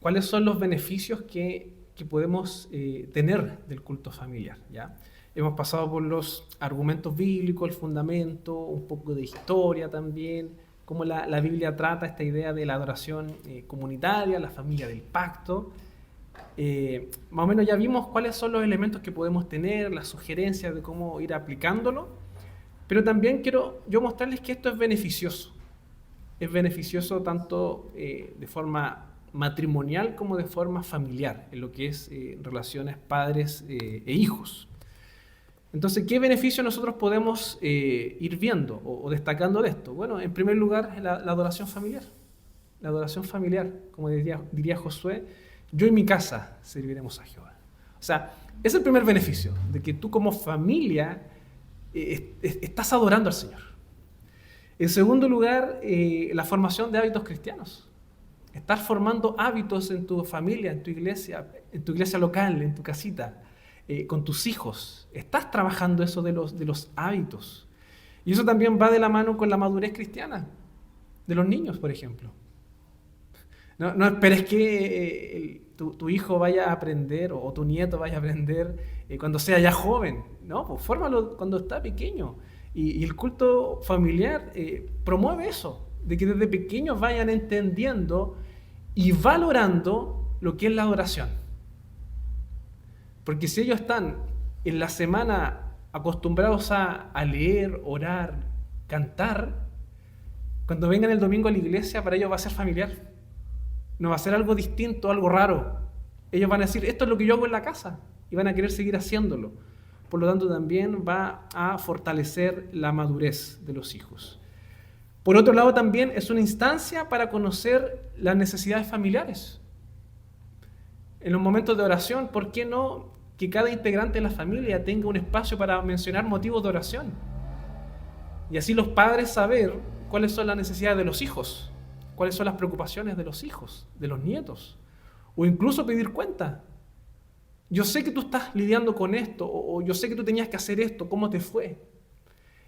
cuáles son los beneficios que podemos tener del culto familiar, ¿ya? Hemos pasado por los argumentos bíblicos, el fundamento, un poco de historia también, cómo la Biblia trata esta idea de la adoración comunitaria, la familia del pacto. Más o menos ya vimos cuáles son los elementos que podemos tener, las sugerencias de cómo ir aplicándolo, pero también quiero yo mostrarles que esto es beneficioso. Es beneficioso tanto de forma matrimonial como de forma familiar, en lo que es relaciones padres e hijos. Entonces, ¿qué beneficio nosotros podemos ir viendo o destacando de esto? Bueno, en primer lugar, la adoración familiar. La adoración familiar, como diría Josué, yo y mi casa serviremos a Jehová. O sea, es el primer beneficio, de que tú como familia estás adorando al Señor. En segundo lugar, la formación de hábitos cristianos. Estar formando hábitos en tu familia, en tu iglesia local, en tu casita, con tus hijos. Estás trabajando eso de los hábitos. Y eso también va de la mano con la madurez cristiana de los niños, por ejemplo. No esperes que tu hijo vaya a aprender o tu nieto vaya a aprender cuando sea ya joven. No, pues fórmalo cuando está pequeño. Y el culto familiar promueve eso, de que desde pequeños vayan entendiendo y valorando lo que es la adoración. Porque si ellos están en la semana acostumbrados a leer, orar, cantar, cuando vengan el domingo a la iglesia, para ellos va a ser familiar. No va a ser algo distinto, algo raro. Ellos van a decir, esto es lo que yo hago en la casa, y van a querer seguir haciéndolo. Por lo tanto, también va a fortalecer la madurez de los hijos. Por otro lado, también es una instancia para conocer las necesidades familiares. En los momentos de oración, ¿por qué no que cada integrante de la familia tenga un espacio para mencionar motivos de oración? Y así los padres saber cuáles son las necesidades de los hijos, cuáles son las preocupaciones de los hijos, de los nietos, o incluso pedir cuenta. Yo sé que tú estás lidiando con esto, o yo sé que tú tenías que hacer esto, ¿cómo te fue?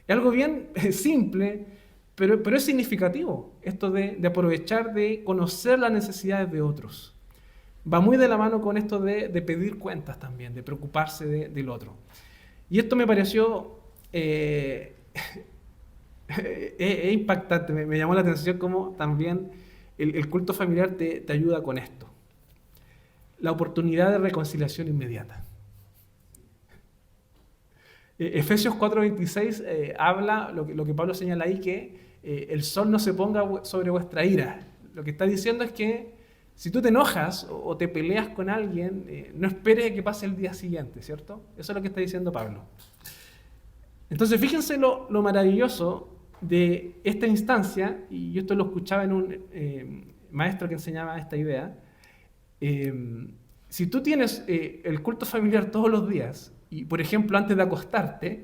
Es algo bien simple, pero es significativo, esto de aprovechar de conocer las necesidades de otros. Va muy de la mano con esto de pedir cuentas también, de preocuparse del otro. Y esto me pareció impactante, me llamó la atención cómo también el culto familiar te ayuda con esto. La oportunidad de reconciliación inmediata. Efesios 4:26 habla, lo que Pablo señala ahí, que el sol no se ponga sobre vuestra ira. Lo que está diciendo es que si tú te enojas o te peleas con alguien, no esperes que pase el día siguiente, ¿cierto? Eso es lo que está diciendo Pablo. Entonces, fíjense lo maravilloso de esta instancia, y yo esto lo escuchaba en un maestro que enseñaba esta idea. Si tú tienes el culto familiar todos los días, y por ejemplo antes de acostarte,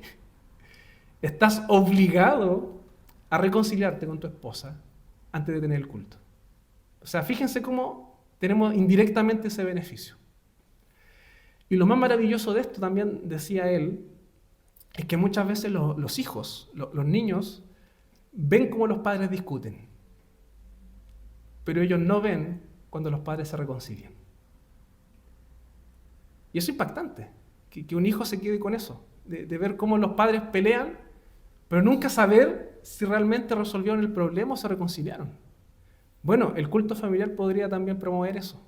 estás obligado a reconciliarte con tu esposa antes de tener el culto. O sea, fíjense cómo tenemos indirectamente ese beneficio. Y lo más maravilloso de esto también, decía él, es que muchas veces los hijos, los niños, ven cómo los padres discuten, pero ellos no ven cuando los padres se reconcilian. Y eso es impactante, que un hijo se quede con eso, de ver cómo los padres pelean, pero nunca saber si realmente resolvieron el problema o se reconciliaron. Bueno, el culto familiar podría también promover eso,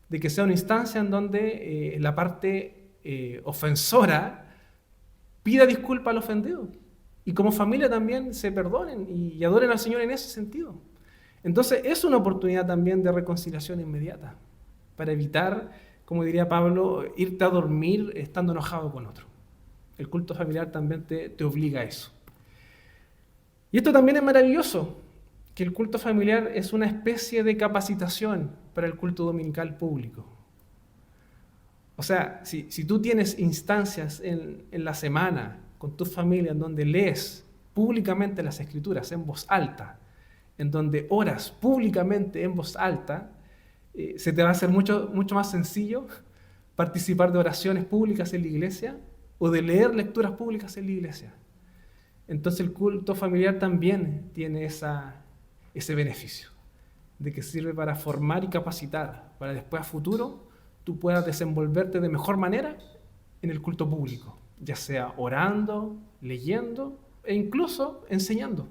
de que sea una instancia en donde la parte ofensora pida disculpa al ofendido, y como familia también se perdonen y adoren al Señor en ese sentido. Entonces es una oportunidad también de reconciliación inmediata, para evitar, como diría Pablo, irte a dormir estando enojado con otro. El culto familiar también te obliga a eso. Y esto también es maravilloso, que el culto familiar es una especie de capacitación para el culto dominical público. O sea, si tú tienes instancias en la semana con tu familia en donde lees públicamente las Escrituras en voz alta, en donde oras públicamente en voz alta, se te va a hacer mucho más sencillo participar de oraciones públicas en la iglesia o de leer lecturas públicas en la iglesia. Entonces el culto familiar también tiene ese beneficio, de que sirve para formar y capacitar, para después a futuro tú puedas desenvolverte de mejor manera en el culto público, ya sea orando, leyendo e incluso enseñando.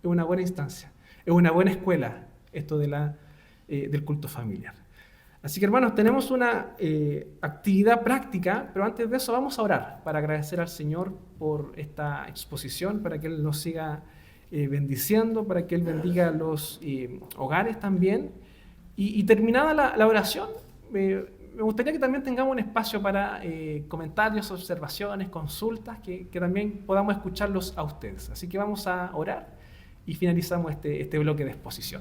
Es una buena instancia, es una buena escuela esto del culto familiar. Así que hermanos, tenemos una actividad práctica, pero antes de eso vamos a orar para agradecer al Señor por esta exposición, para que Él nos siga bendiciendo, para que Él bendiga los hogares también. Y terminada la oración, me gustaría que también tengamos un espacio para comentarios, observaciones, consultas, que también podamos escucharlos a ustedes. Así que vamos a orar y finalizamos este bloque de exposición.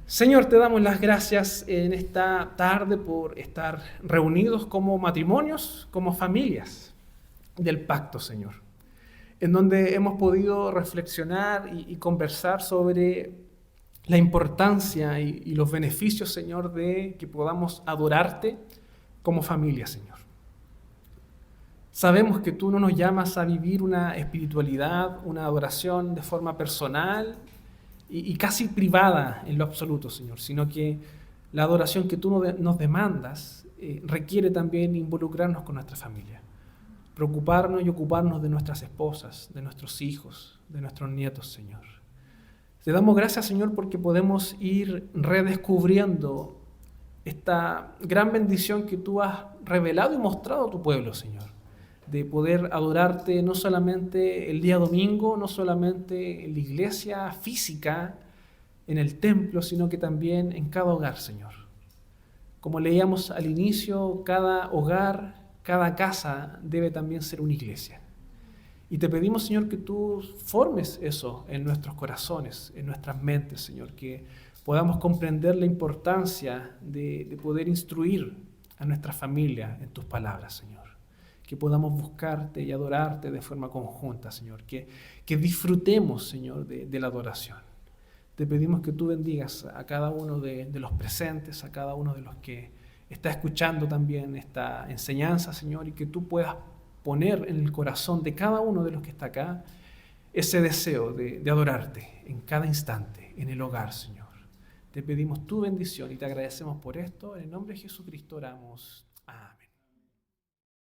Señor, te damos las gracias en esta tarde por estar reunidos como matrimonios, como familias del pacto, Señor, en donde hemos podido reflexionar y conversar sobre la importancia y los beneficios, Señor, de que podamos adorarte como familia, Señor. Sabemos que tú no nos llamas a vivir una espiritualidad, una adoración de forma personal y casi privada en lo absoluto, Señor, sino que la adoración que tú nos demandas requiere también involucrarnos con nuestra familia, preocuparnos y ocuparnos de nuestras esposas, de nuestros hijos, de nuestros nietos, Señor. Te damos gracias, Señor, porque podemos ir redescubriendo esta gran bendición que tú has revelado y mostrado a tu pueblo, Señor, de poder adorarte no solamente el día domingo, no solamente en la iglesia física, en el templo, sino que también en cada hogar, Señor. Como leíamos al inicio, cada hogar, cada casa debe también ser una iglesia. Y te pedimos, Señor, que tú formes eso en nuestros corazones, en nuestras mentes, Señor, que podamos comprender la importancia de poder instruir a nuestra familia en tus palabras, Señor. Que podamos buscarte y adorarte de forma conjunta, Señor. Que disfrutemos, Señor, de la adoración. Te pedimos que tú bendigas a cada uno de los presentes, a cada uno de los que está escuchando también esta enseñanza, Señor, y que tú puedas poner en el corazón de cada uno de los que está acá ese deseo de adorarte en cada instante, en el hogar, Señor. Te pedimos tu bendición y te agradecemos por esto. En el nombre de Jesucristo oramos. Amén.